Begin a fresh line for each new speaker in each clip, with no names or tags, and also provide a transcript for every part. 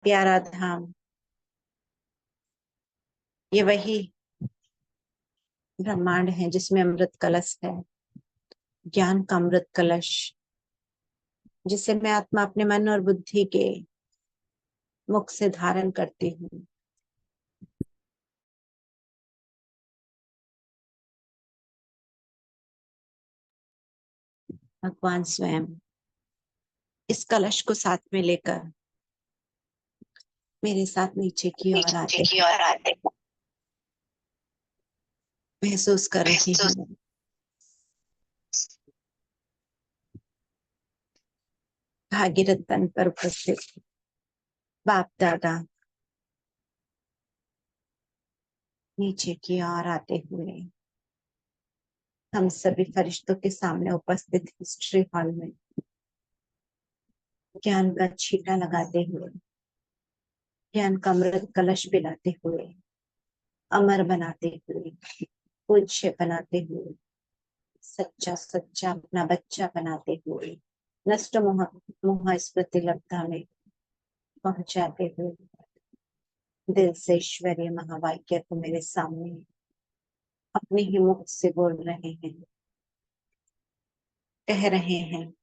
प्यारा धाम, ये वही ब्रह्मांड है जिसमें अमृत कलश है, ज्ञान का अमृत कलश, जिसे मैं आत्मा अपने मन और बुद्धि के मुख से धारण करती हूँ। भगवान स्वयं इस कलश को साथ में लेकर मेरे साथ नीचे की ओर आते महसूस कर रही हूँ। भागीरथ तन पर उपस्थित बाप दादा नीचे की ओर आते हुए हम सभी फरिश्तों के सामने उपस्थित हिस्ट्री हॉल में ज्ञान का छींटा लगाते हुए, ज्ञान का अमृत कलश पिलाते हुए, अमर बनाते हुए, पूज्य बनाते हुए, सच्चा सच्चा अपना बच्चा बनाते हुए, नष्ट मोह मोह स्मृति लब्धा में पहुंचाते हुए, दिल से ईश्वरीय महावाक्य को मेरे सामने अपने ही मुख से बोल रहे हैं, कह रहे हैं,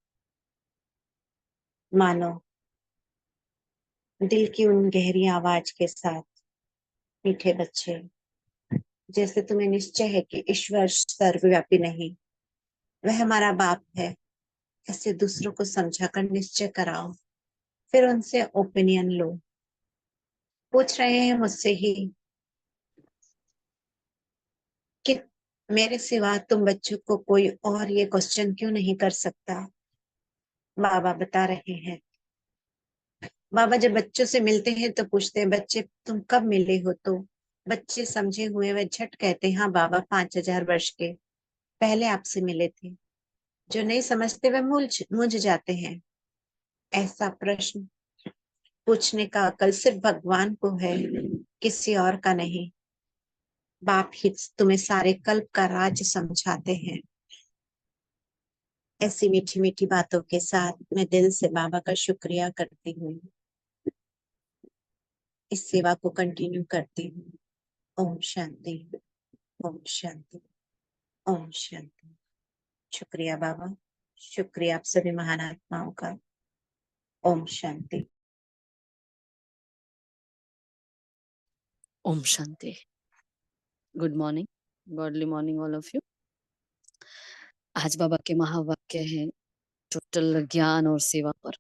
मानो दिल की उन गहरी आवाज के साथ, मीठे बच्चे, जैसे तुम्हें निश्चय है कि ईश्वर सर्वव्यापी नहीं, वह हमारा बाप है, ऐसे दूसरों को समझाकर निश्चय कराओ, फिर उनसे ओपिनियन लो। पूछ रहे हैं मुझसे ही कि मेरे सिवा तुम बच्चों को कोई और ये क्वेश्चन क्यों नहीं कर सकता। बाबा बता रहे हैं, बाबा जब बच्चों से मिलते हैं तो पूछते हैं, बच्चे तुम कब मिले हो? तो बच्चे समझे हुए वे झट कहते हैं, हाँ बाबा 5000 वर्ष के पहले आपसे मिले थे। जो नहीं समझते वे मुझ जाते हैं। ऐसा प्रश्न पूछने का अकल सिर्फ भगवान को है, किसी और का नहीं। बाप ही तुम्हें सारे कल्प का राज समझाते हैं। ऐसी मीठी मीठी बातों के साथ मैं दिल से बाबा का शुक्रिया करती हूँ, इस सेवा को कंटिन्यू करती हूँ। ओम शांति, ओम शांति, ओम शांति। शुक्रिया बाबा, शुक्रिया आप सभी महान आत्माओं का। ओम शांति।
ओम शांति। Good morning, godly morning all of you. आज बाबा के महावाक्य है टोटल ज्ञान और सेवा पर।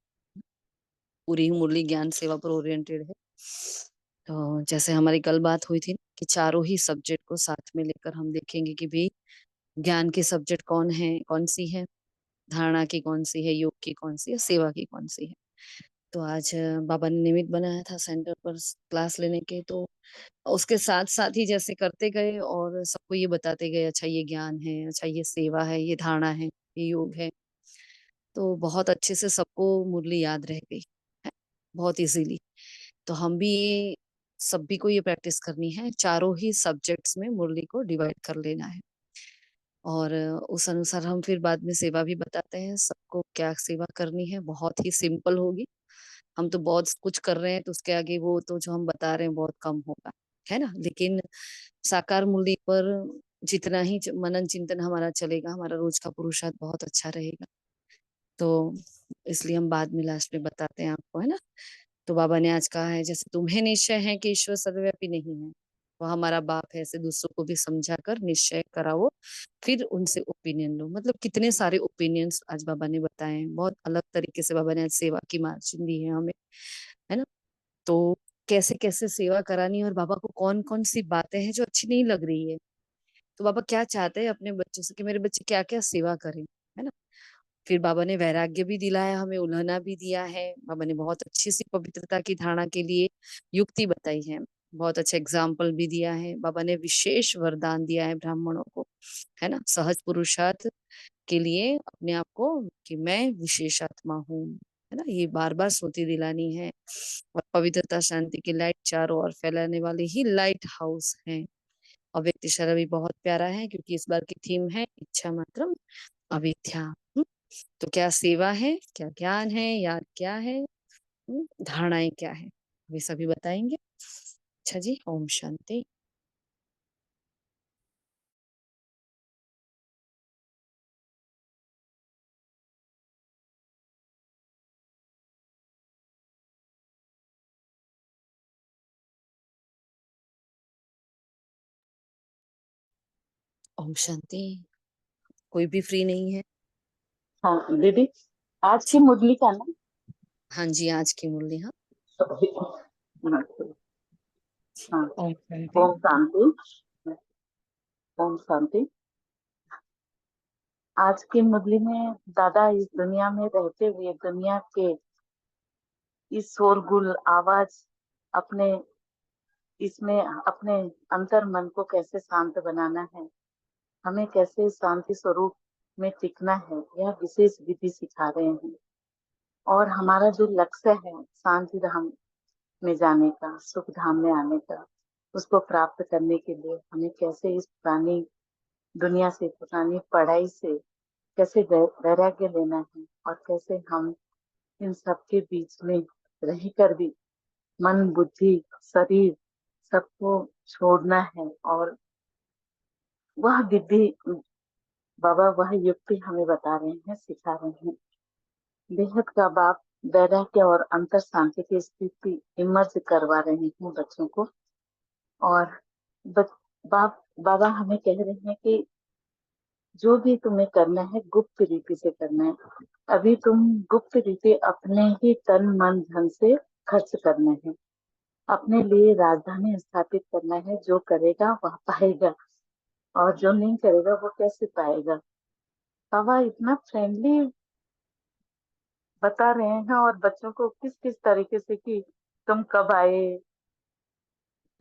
पूरी मुरली ज्ञान सेवा पर ओरिएंटेड है। तो जैसे हमारी कल बात हुई थी कि चारों ही सब्जेक्ट को साथ में लेकर हम देखेंगे कि भाई ज्ञान की सब्जेक्ट कौन है, कौन सी है, धारणा की कौन सी है, योग की कौन सी है, सेवा की कौन सी है। तो आज बाबा ने निमित्त बनाया था सेंटर पर क्लास लेने के, तो उसके साथ साथ ही जैसे करते गए और सबको ये बताते गए, अच्छा ये ज्ञान है, अच्छा ये सेवा है, ये धारणा है, ये योग है। तो बहुत अच्छे से सबको मुरली याद रह गई है, बहुत इजीली। तो हम भी ये सभी को ये प्रैक्टिस करनी है, चारों ही सब्जेक्ट्स में मुरली को डिवाइड कर लेना है। और उस अनुसार हम फिर बाद में सेवा भी बताते हैं सबको क्या सेवा करनी है। बहुत ही सिंपल होगी। हम तो बहुत कुछ कर रहे हैं तो उसके आगे वो तो जो हम बता रहे हैं बहुत कम होगा, है ना। लेकिन साकार मूल्य पर जितना ही मनन चिंतन हमारा चलेगा, हमारा रोज का पुरुषार्थ बहुत अच्छा रहेगा। तो इसलिए हम बाद में लास्ट में बताते हैं आपको, है ना। तो बाबा ने आज कहा है, जैसे तुम्हें निश्चय है कि ईश्वर सर्वव्यापी नहीं है, वो हमारा बाप है, ऐसे दूसरों को भी समझा कर निश्चय कराओ, फिर उनसे ओपिनियन लो। मतलब कितने सारे ओपिनियंस आज बाबा ने बताए हैं। बहुत अलग तरीके से बाबा ने आज सेवा की मार्जिन दी है हमें, है ना। तो कैसे कैसे सेवा करानी है और बाबा को कौन कौन सी बातें हैं जो अच्छी नहीं लग रही है। तो बाबा क्या चाहते हैं अपने बच्चों से कि मेरे बच्चे क्या क्या सेवा करें, है ना। फिर बाबा ने वैराग्य भी दिलाया हमें, उल्हना भी दिया है। बाबा ने बहुत अच्छी सी पवित्रता की धारणा के लिए युक्ति बताई है, बहुत अच्छा एग्जाम्पल भी दिया है। बाबा ने विशेष वरदान दिया है ब्राह्मणों को, है ना, सहज पुरुषार्थ के लिए अपने आप को कि मैं विशेष आत्मा हूँ, है ना। ये बार बार स्मृति दिलानी है। और पवित्रता शांति की लाइट चारों ओर फैलाने वाले ही लाइट हाउस है। और व्यक्ति शरा भी बहुत प्यारा है क्योंकि इस बार की थीम है इच्छा मात्रम अविद्या। तो क्या सेवा है, क्या ज्ञान है, याद क्या है, धारणाएं क्या है। वे सभी बताएंगे। अच्छा जी, ओम शांति। ओम शांति। कोई भी फ्री नहीं है?
हाँ दीदी, आज की मुरली का ना।
हाँ जी, आज की मुरली। हाँ,
हाँ,
ओम शांति।
ओम शांति। ओम शांति। आज की मुरली में दादा इस दुनिया में रहते हुए दुनिया के इस शोरगुल आवाज अपने इसमें अपने अंतर मन को कैसे शांत बनाना है, हमें कैसे शांति स्वरूप में टिकना है, यह विशेष विधि सिखा रहे हैं। और हमारा जो लक्ष्य है शांति धाम में जाने का, सुख धाम में आने का, उसको प्राप्त करने के लिए हमें कैसे इस पुरानी दुनिया से, पुरानी पढ़ाई से कैसे वैराग्य लेना है, और कैसे हम इन सबके बीच में रह कर भी मन, बुद्धि, शरीर सबको छोड़ना है। और वह विधि बाबा, वह युक्ति हमें बता रहे हैं, सिखा रहे हैं। बेहद का बाप वैराग्य और अंतर शांति की स्थिति इमर्ज करवा रहे हैं बच्चों को। और बाबा हमें कह रहे हैं कि जो भी तुम्हें करना है गुप्त रीति से करना है। अभी तुम गुप्त रीति अपने ही तन मन धन से खर्च करना है, अपने लिए राजधानी स्थापित करना है। जो करेगा वह पाएगा, और जो नहीं करेगा वो कैसे पाएगा। बाबा इतना फ्रेंडली बता रहे हैं, और बच्चों को किस किस तरीके से कि तुम कब आए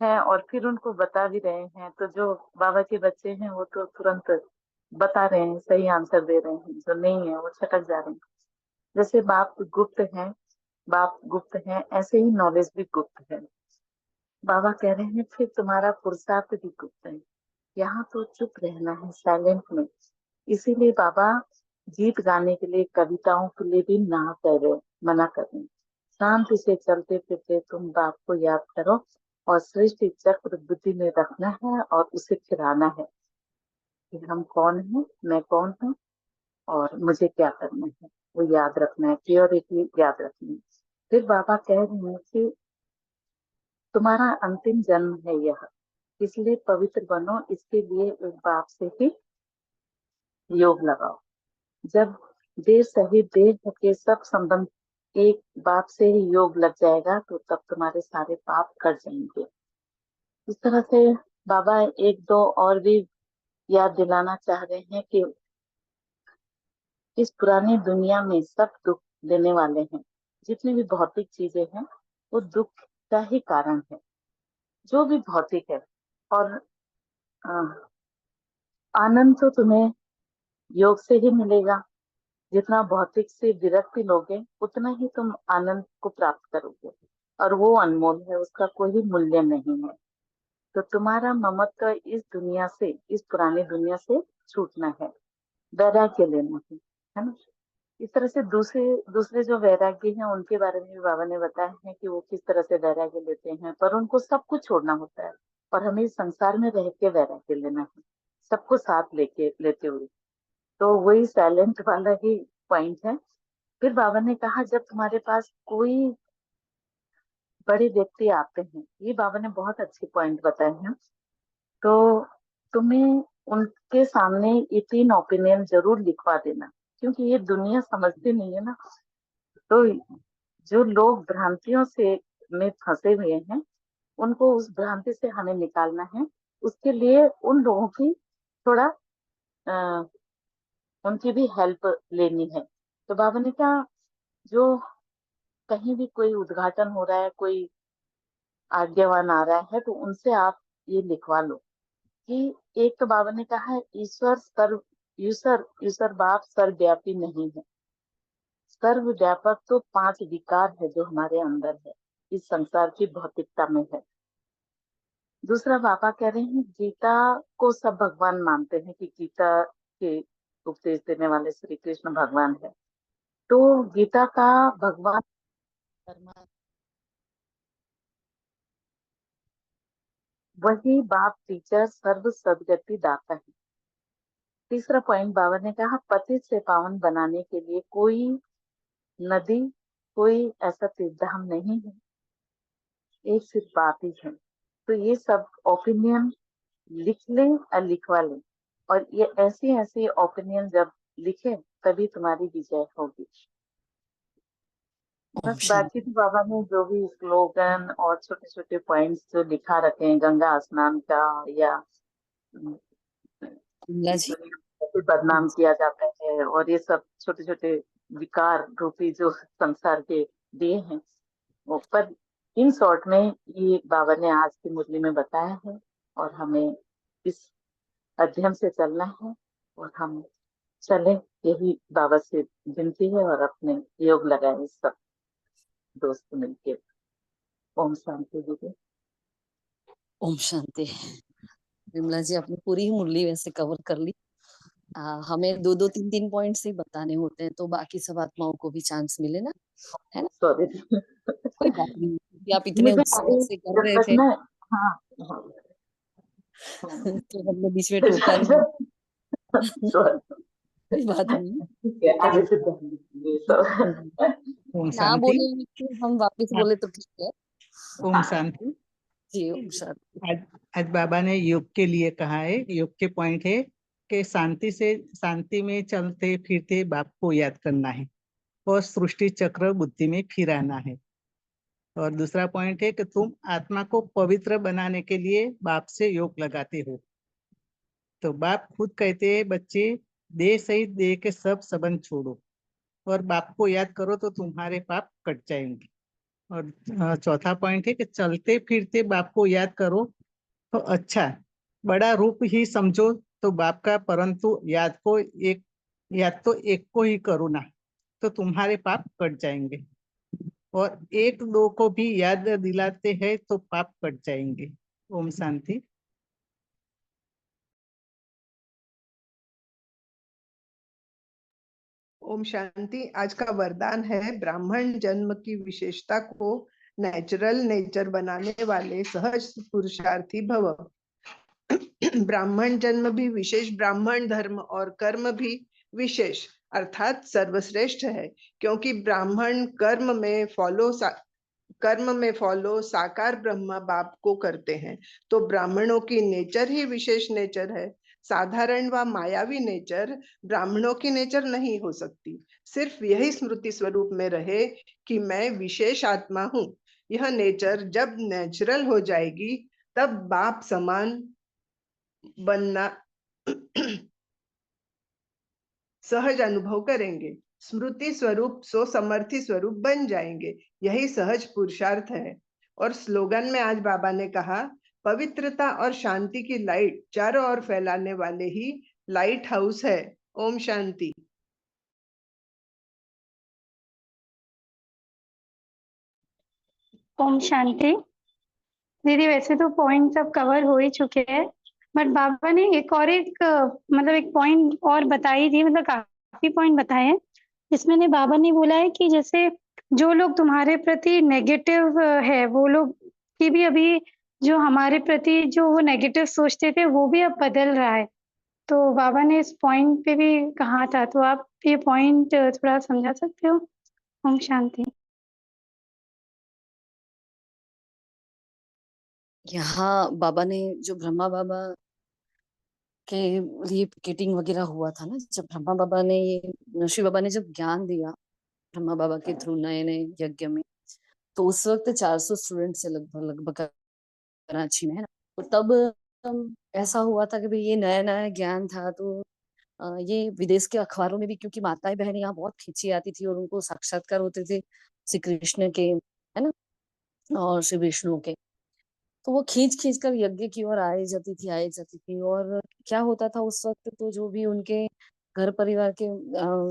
हैं, और फिर उनको बता भी रहे हैं। तो जो बाबा के बच्चे हैं वो तो तुरंत बता रहे हैं, सही आंसर दे रहे हैं। जो नहीं है वो छटक जा रहे हैं। जैसे बाप गुप्त है, ऐसे ही नॉलेज भी गुप्त है। बाबा कह रहे हैं फिर तुम्हारा पुरुषार्थ भी गुप्त है। यहाँ तो चुप रहना है, साइलेंट में। इसीलिए बाबा गीत गाने के लिए, कविताओं के लिए भी ना कह रहे, मना कर रहे हैं। शांति से चलते फिरते तुम बाप को याद करो, और सृष्टि चक्र बुद्धि में रखना है, और उसे फिराना है कि हम कौन हैं, मैं कौन हूँ, और मुझे क्या करना है, वो याद रखना है। प्योरिटी याद रखनी है। फिर बाबा कह रहे हैं कि तुम्हारा अंतिम जन्म है यह, इसलिए पवित्र बनो। इसके लिए एक बाप से ही योग लगाओ। जब देर सही देर के सब संबंध एक बाप से ही योग लग जाएगा, तो तब तुम्हारे सारे पाप कट जाएंगे। इस तरह से बाबा एक दो और भी याद दिलाना चाह रहे हैं कि इस पुरानी दुनिया में सब दुख देने वाले हैं। जितनी भी भौतिक चीजें हैं वो दुख का ही कारण है, जो भी भौतिक है। और अ, आनंद तो तुम्हें योग से ही मिलेगा। जितना भौतिक से विरक्ति लोगे उतना ही तुम आनंद को प्राप्त करोगे, और वो अनमोल है, उसका कोई मूल्य नहीं है। तो तुम्हारा ममत्व इस दुनिया से, इस पुरानी दुनिया से छूटना है, वैराग्य लेना है ना। इस तरह से दूसरे दूसरे जो वैरागी हैं उनके बारे में भी बाबा ने बताया है कि वो किस तरह से वैराग्य लेते हैं, पर उनको सब कुछ छोड़ना होता है। और हमें इस संसार में रह के वैराग्य लेना है, सबको साथ लेके लेते हुए। तो वही साइलेंट वाला ही पॉइंट है। फिर बाबा ने कहा जब तुम्हारे पास कोई बड़े व्यक्ति आते हैं, ये बाबा ने बहुत अच्छे पॉइंट बताए हैं, तो तुम्हें उनके सामने ये 3 ओपिनियन जरूर लिखवा देना, क्योंकि ये दुनिया समझती नहीं है ना। तो जो लोग भ्रांतियों से में फंसे हुए हैं, उनको उस भ्रांति से हमें निकालना है। उसके लिए उन लोगों की थोड़ा अ, उनकी भी हेल्प लेनी है। तो बाबा ने कहा जो कहीं भी कोई उद्घाटन हो रहा है, कोई आज्ञावान आ रहा है, तो उनसे आप ये लिखवा लो कि एक तो बाबा ने कहा है ईश्वर सर्व, ईश्वर बाप सर्वव्यापी नहीं है। सर्वव्यापक तो 5 विकार है जो हमारे अंदर है, इस संसार की भौतिकता में है। दूसरा बाबा कह रहे हैं गीता को सब भगवान मानते हैं कि गीता के उपदेश देने वाले श्री कृष्ण भगवान है। तो गीता का भगवान वही बाप टीचर सर्व सदगति दाता है। तीसरा पॉइंट बाबा ने कहा, पतित से पावन बनाने के लिए कोई नदी, कोई ऐसा तीर्थधाम नहीं है, एक सिर्फ बाप ही है। तो ये सब ओपिनियन लिख लें और लिखवा लें, और ये ऐसी ऐसी ओपिनियन जब लिखे तभी तुम्हारी विजय होगी।
ओम
बस बाकी
शांति।
तो बाबा ने जो भी स्लोगन और छोटे छोटे पॉइंट्स जो लिखा रखे हैं, गंगा स्नान का, या
कमला
इस
जी।
दुनिया को कैसे बदनाम किया जाता है, और ये सब छोटे छोटे विकार रूपी जो संसार के दिए हैं वो, पर इन शॉर्ट में ये बाबा ने आज की मुरली में बताया है, और हमें इस अध्ययन से चलना है, और हम चले, यही बाबा से विनती है, और अपने योग लगाए सब दोस्त मिलके। ओम शांति दीदी।
ओम शांति। विमला जी, आपने पूरी ही मुरली वैसे कवर कर ली। हमें दो दो तीन तीन पॉइंट्स ही बताने होते हैं, तो बाकी सब आत्माओं को भी चांस मिले ना, है ना।
सॉरी,
कोई बात नहीं, कि आप इतने
मुझे
उत्साह से कर
जब
रहे
तक
थे।
मैं, हाँ, हाँ,
तो हमने बीच में टोका नहीं।
सॉरी,
कोई बात नहीं।
ठीक है, आगे से ये सब।
ओम
ना
शांति।
बोले तो हम वापस
हाँ,
बोले तो ठीक है।
ओम शांति।
जी ओम शांति।
आज आज बाबा ने योग के लिए कहा है, योग के पॉइंट है कि शांति में चलते फिरते बाप को याद करना है और सृष्टि चक्र बुद्धि में फिराना है। और दूसरा पॉइंट है कि तुम आत्मा को पवित्र बनाने के लिए बाप से योग लगाते हो। तो बाप खुद कहते हैं, बच्चे देह सहित देह के सब संबंध छोड़ो और बाप को याद करो तो तुम्हारे पाप कट जाएंगे। और चौथा पॉइंट है कि चलते फिरते बाप को याद करो तो अच्छा, बड़ा रूप ही समझो तो बाप का, परंतु याद तो एक को ही करो ना, तो तुम्हारे पाप कट जाएंगे। और एक दो को भी याद दिलाते हैं तो पाप कट जाएंगे। ओम शांति।
ओम शांति। आज का वरदान है, ब्राह्मण जन्म की विशेषता को नेचुरल नेचर बनाने वाले सहज पुरुषार्थी भव। ब्राह्मण जन्म भी विशेष, ब्राह्मण धर्म और कर्म भी विशेष अर्थात सर्वश्रेष्ठ है, क्योंकि ब्राह्मण कर्म में फॉलो साकार ब्रह्मा बाप को करते हैं। तो ब्राह्मणों की नेचर ही विशेष नेचर है। साधारण व मायावी नेचर ब्राह्मणों की नेचर नहीं हो सकती। सिर्फ यही स्मृति स्वरूप में रहे कि मैं विशेष आत्मा हूँ। यह नेचर जब नेचुरल हो जाएगी तब बाप समान बनना सहज अनुभव करेंगे। स्मृति स्वरूप सो समर्थी स्वरूप बन जाएंगे। यही सहज पुरुषार्थ है। और स्लोगन में आज बाबा ने कहा, पवित्रता और शांति की लाइट चारों ओर फैलाने वाले ही लाइट हाउस है। ओम शांति।
ओम शांति। दीदी, वैसे तो पॉइंट सब कवर हो ही चुके हैं, बट बाबा ने एक मतलब एक पॉइंट और बताई थी, मतलब काफी पॉइंट बताए हैं। इसमें ने बाबा ने बोला है कि जैसे जो लोग तुम्हारे प्रति नेगेटिव है, वो लोग की भी अभी जो हमारे प्रति जो वो नेगेटिव सोचते थे वो भी अब बदल रहा है। तो बाबा ने इस पॉइंट पे भी कहा था, तो आप ये पॉइंट थोड़ा समझा सकते हो। ओम शांति।
यहाँ बाबा ने जो ब्रह्मा बाबा के लिए पिकेटिंग वगैरह हुआ था ना, जब ब्रह्मा बाबा ने ये शिव बाबा ने जब ज्ञान दिया ब्रह्मा बाबा के थ्रू नए नए यज्ञ में, तो उस वक्त 400 स्टूडेंट से लगभग लगभग कराची में, है ना। तो तब ऐसा हुआ था कि भाई ये नया नया ज्ञान था, तो ये विदेश के अखबारों में भी, क्योंकि माताएं बहनें यहाँ बहुत खींची आती थी और उनको साक्षात्कार होते थे श्री कृष्ण के, है ना, और श्री विष्णु के। तो वो खींच खींच कर यज्ञ की ओर आई जाती थी। और क्या होता था उस वक्त, तो जो भी उनके घर परिवार के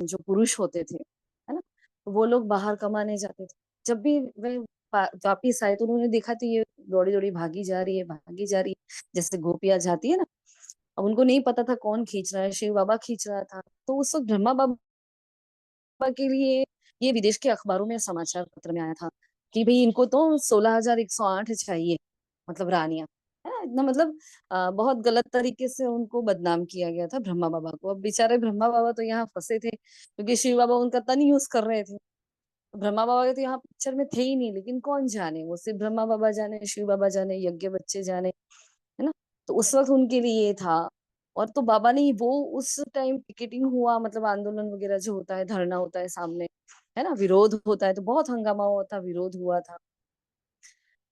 जो पुरुष होते थे, है ना, तो वो लोग बाहर कमाने जाते थे। जब भी वे वापिस आए तो उन्होंने देखा तो ये दौड़ी दौड़ी भागी जा रही है, भागी जा रही है, जैसे गोपियां जाती है ना। अब उनको नहीं पता था कौन खींच रहा है, शिव बाबा खींच रहा था। तो उस वक्त ब्रह्मा बाबा के लिए ये विदेश के अखबारों में समाचार पत्र में आया था कि भाई इनको तो 16,108 चाहिए, मतलब रानियां, है ना। ना, इतना मतलब बहुत गलत तरीके से उनको बदनाम किया गया था ब्रह्मा बाबा को। अब बेचारे ब्रह्मा बाबा तो यहाँ फंसे थे क्योंकि शिव बाबा उनका तन यूज कर रहे थे। ब्रह्मा बाबा के तो यहाँ पिक्चर में थे ही नहीं, लेकिन कौन जाने, वो सिर्फ ब्रह्मा बाबा जाने, शिव बाबा जाने, यज्ञ बच्चे जाने, है ना। तो उस वक्त उनके लिए ये था। और तो बाबा ने वो उस टाइम पिकेटिंग हुआ, मतलब आंदोलन वगैरह जो होता है, धरना होता है सामने, है ना, विरोध होता है, तो बहुत हंगामा हुआ था, विरोध हुआ था।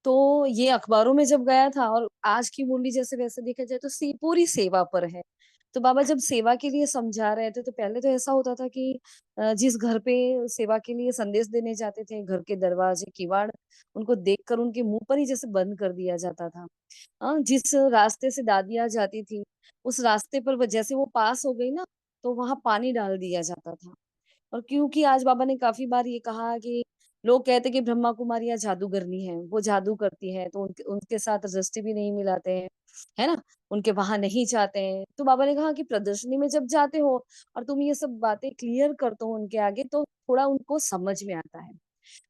तो ये अखबारों में जब गया था, और आज की बोली जैसे वैसे देखा जाए तो पूरी सेवा पर है। तो बाबा जब सेवा के लिए समझा रहे थे, तो पहले तो ऐसा होता था कि जिस घर पे सेवा के लिए संदेश देने जाते थे, घर के दरवाजे किवाड़ उनको देखकर उनके मुंह पर ही जैसे बंद कर दिया जाता था। जिस रास्ते से दादियाँ जाती थी, उस रास्ते पर जैसे वो पास हो गई ना, तो वहां पानी डाल दिया जाता था। और क्योंकि आज बाबा ने काफी बार ये कहा कि लोग कहते कि ब्रह्मा कुमारियां जादूगरनी है, वो जादू करती है, तो उनके उनके साथ दृष्टि भी नहीं मिलाते हैं, है ना, उनके वहां नहीं जाते हैं। तो बाबा ने कहा कि प्रदर्शनी में जब जाते हो और तुम ये सब बातें क्लियर करते हो उनके आगे, तो थोड़ा उनको समझ में आता है।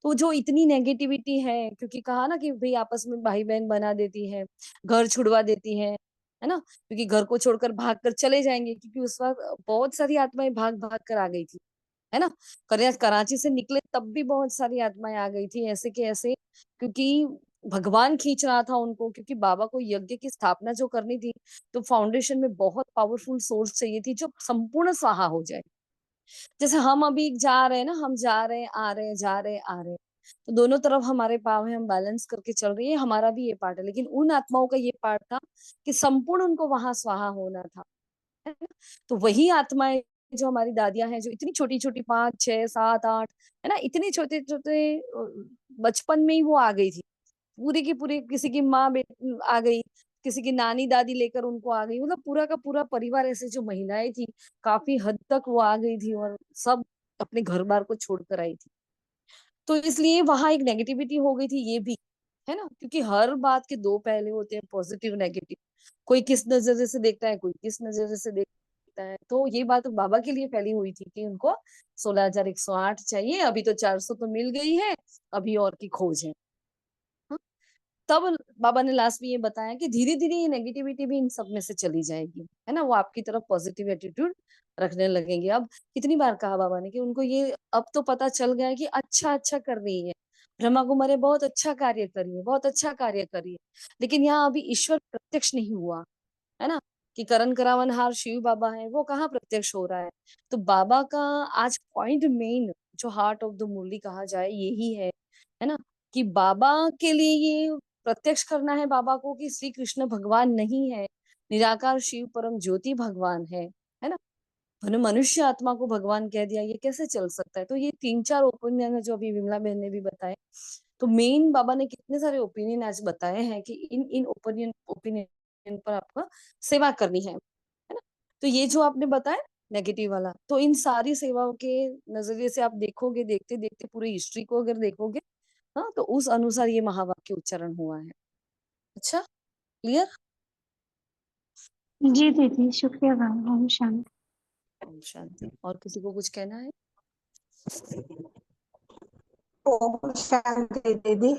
तो जो इतनी नेगेटिविटी है, क्योंकि कहा ना कि भाई आपस में भाई बहन बना देती है, घर छुड़वा देती है ना, क्योंकि घर को छोड़कर भाग कर चले जाएंगे, क्योंकि उस वक्त बहुत सारी आत्माएं भाग भाग कर आ गई थी, है ना। कराची से निकले तब भी बहुत सारी आत्माएं आ गई थी, ऐसे के ऐसे, क्योंकि भगवान खींच रहा था उनको, क्योंकि बाबा को यज्ञ की स्थापना जो करनी थी, तो फाउंडेशन में बहुत पावरफुल सोर्स चाहिए थी जो संपूर्ण स्वाहा हो जाए। जैसे हम अभी जा रहे हैं ना, हम जा रहे हैं आ रहे हैं, जा रहे हैं आ रहे हैं, तो दोनों तरफ हमारे पाव है, हम बैलेंस करके चल रहे हैं, हमारा भी ये पार्ट है। लेकिन उन आत्माओं का ये पार्ट था कि संपूर्ण उनको वहां स्वाहा होना था, है ना। तो वही आत्माएं जो हमारी दादियां हैं, जो इतनी छोटी छोटी 5 6 7 8, है ना, इतने छोटे छोटे बचपन में ही वो आ गई थी, पूरी की पूरी, किसी की माँ आ गई, किसी की नानी दादी लेकर उनको आ गई, मतलब पूरा का पूरा परिवार, ऐसे जो महिलाएं थी काफी हद तक वो आ गई थी, और सब अपने घर बार को छोड़कर आई थी। तो इसलिए वहां एक नेगेटिविटी हो गई थी, ये भी, है ना, क्योंकि हर बात के दो पहलू होते हैं, पॉजिटिव नेगेटिव। कोई किस नजरिए से देखता है, कोई किस नजरिए से देखता है। तो ये बात बाबा के लिए फैली हुई थी कि उनको 16,108 चाहिए, अभी तो 400 तो मिल गई है, अभी और की खोज है। हाँ? तब बाबा ने लास्ट में ये बताया कि धीरे धीरे ये नेगेटिविटी भी इन सब में से चली जाएगी, है ना, वो आपकी तरफ पॉजिटिव एटीट्यूड रखने लगेंगे। अब कितनी बार कहा बाबा ने कि उनको ये अब तो पता चल गया है कि अच्छा अच्छा कर रही है, ब्रह्मा कुमारी बहुत अच्छा कार्य कर रही है, बहुत अच्छा कार्य कर रही है, लेकिन यहाँ अभी ईश्वर प्रत्यक्ष नहीं हुआ, है ना, कि करण करावनहार शिव बाबा है, वो कहाँ प्रत्यक्ष हो रहा है। तो बाबा का आज पॉइंट मेन, जो हार्ट ऑफ द मुरली कहा जाए, यही है ना, कि बाबा के लिए ये प्रत्यक्ष करना है बाबा को कि श्री कृष्ण भगवान नहीं है, निराकार शिव परम ज्योति भगवान है ना। मैंने मनुष्य आत्मा को भगवान कह दिया, ये कैसे चल सकता है। तो ये 3 4 ओपिनियन है जो अभी विमला बहन ने भी बताए। तो मेन बाबा ने कितने सारे ओपिनियन आज बताए हैं कि इन इन ओपिनियन ओपिनियन पर आपका सेवा करनी है ना। तो ये जो आपने बताया नेगेटिव वाला, तो इन सारी सेवाओं के नजरिए से आप देखोगे, देखते देखते पूरी हिस्ट्री को अगर देखोगे, हाँ, तो उस अनुसार ये महावाक्य उच्चारण हुआ है। अच्छा, क्लियर।
जी दीदी, शुक्रिया बाबा। ओम शांति।
ओम शांति। और किसी को कुछ कहना है?
ओम शांति दीदी।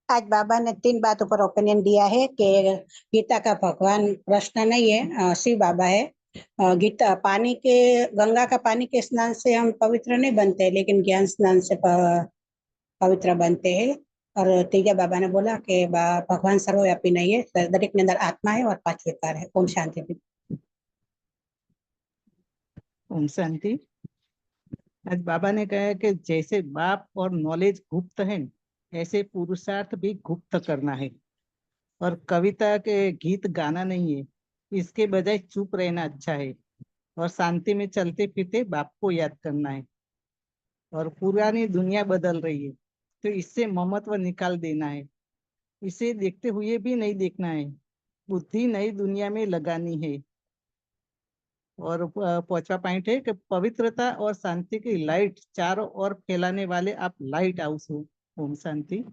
आज बाबा ने 3 बातों पर ओपिनियन दिया है कि गीता का भगवान कृष्ण नहीं है, शिव बाबा है। गीता पानी के, गंगा का पानी के स्नान से हम पवित्र नहीं बनते, लेकिन ज्ञान स्नान से पवित्र बनते हैं। और तीजा बाबा ने बोला कि भगवान सर्वव्यापी नहीं है, दरेक के अंदर आत्मा है और 5 विकार है। ओम शांति दीदी।
ओम शांति। आज बाबा ने कहा कि जैसे बाप और नॉलेज गुप्त है, ऐसे पुरुषार्थ भी गुप्त करना है। और कविता के गीत गाना नहीं है, इसके बजाय चुप रहना अच्छा है। और शांति में चलते फिरते बाप को याद करना है। और पुरानी दुनिया बदल रही है, तो इससे ममत्व निकाल देना है। इसे देखते हुए भी नहीं देखना है, बुद्धि नई दुनिया में लगानी है। और 5वां पॉइंट है कि पवित्रता और शांति की लाइट चारों ओर फैलाने वाले आप लाइट हाउस हो। ओम शांति।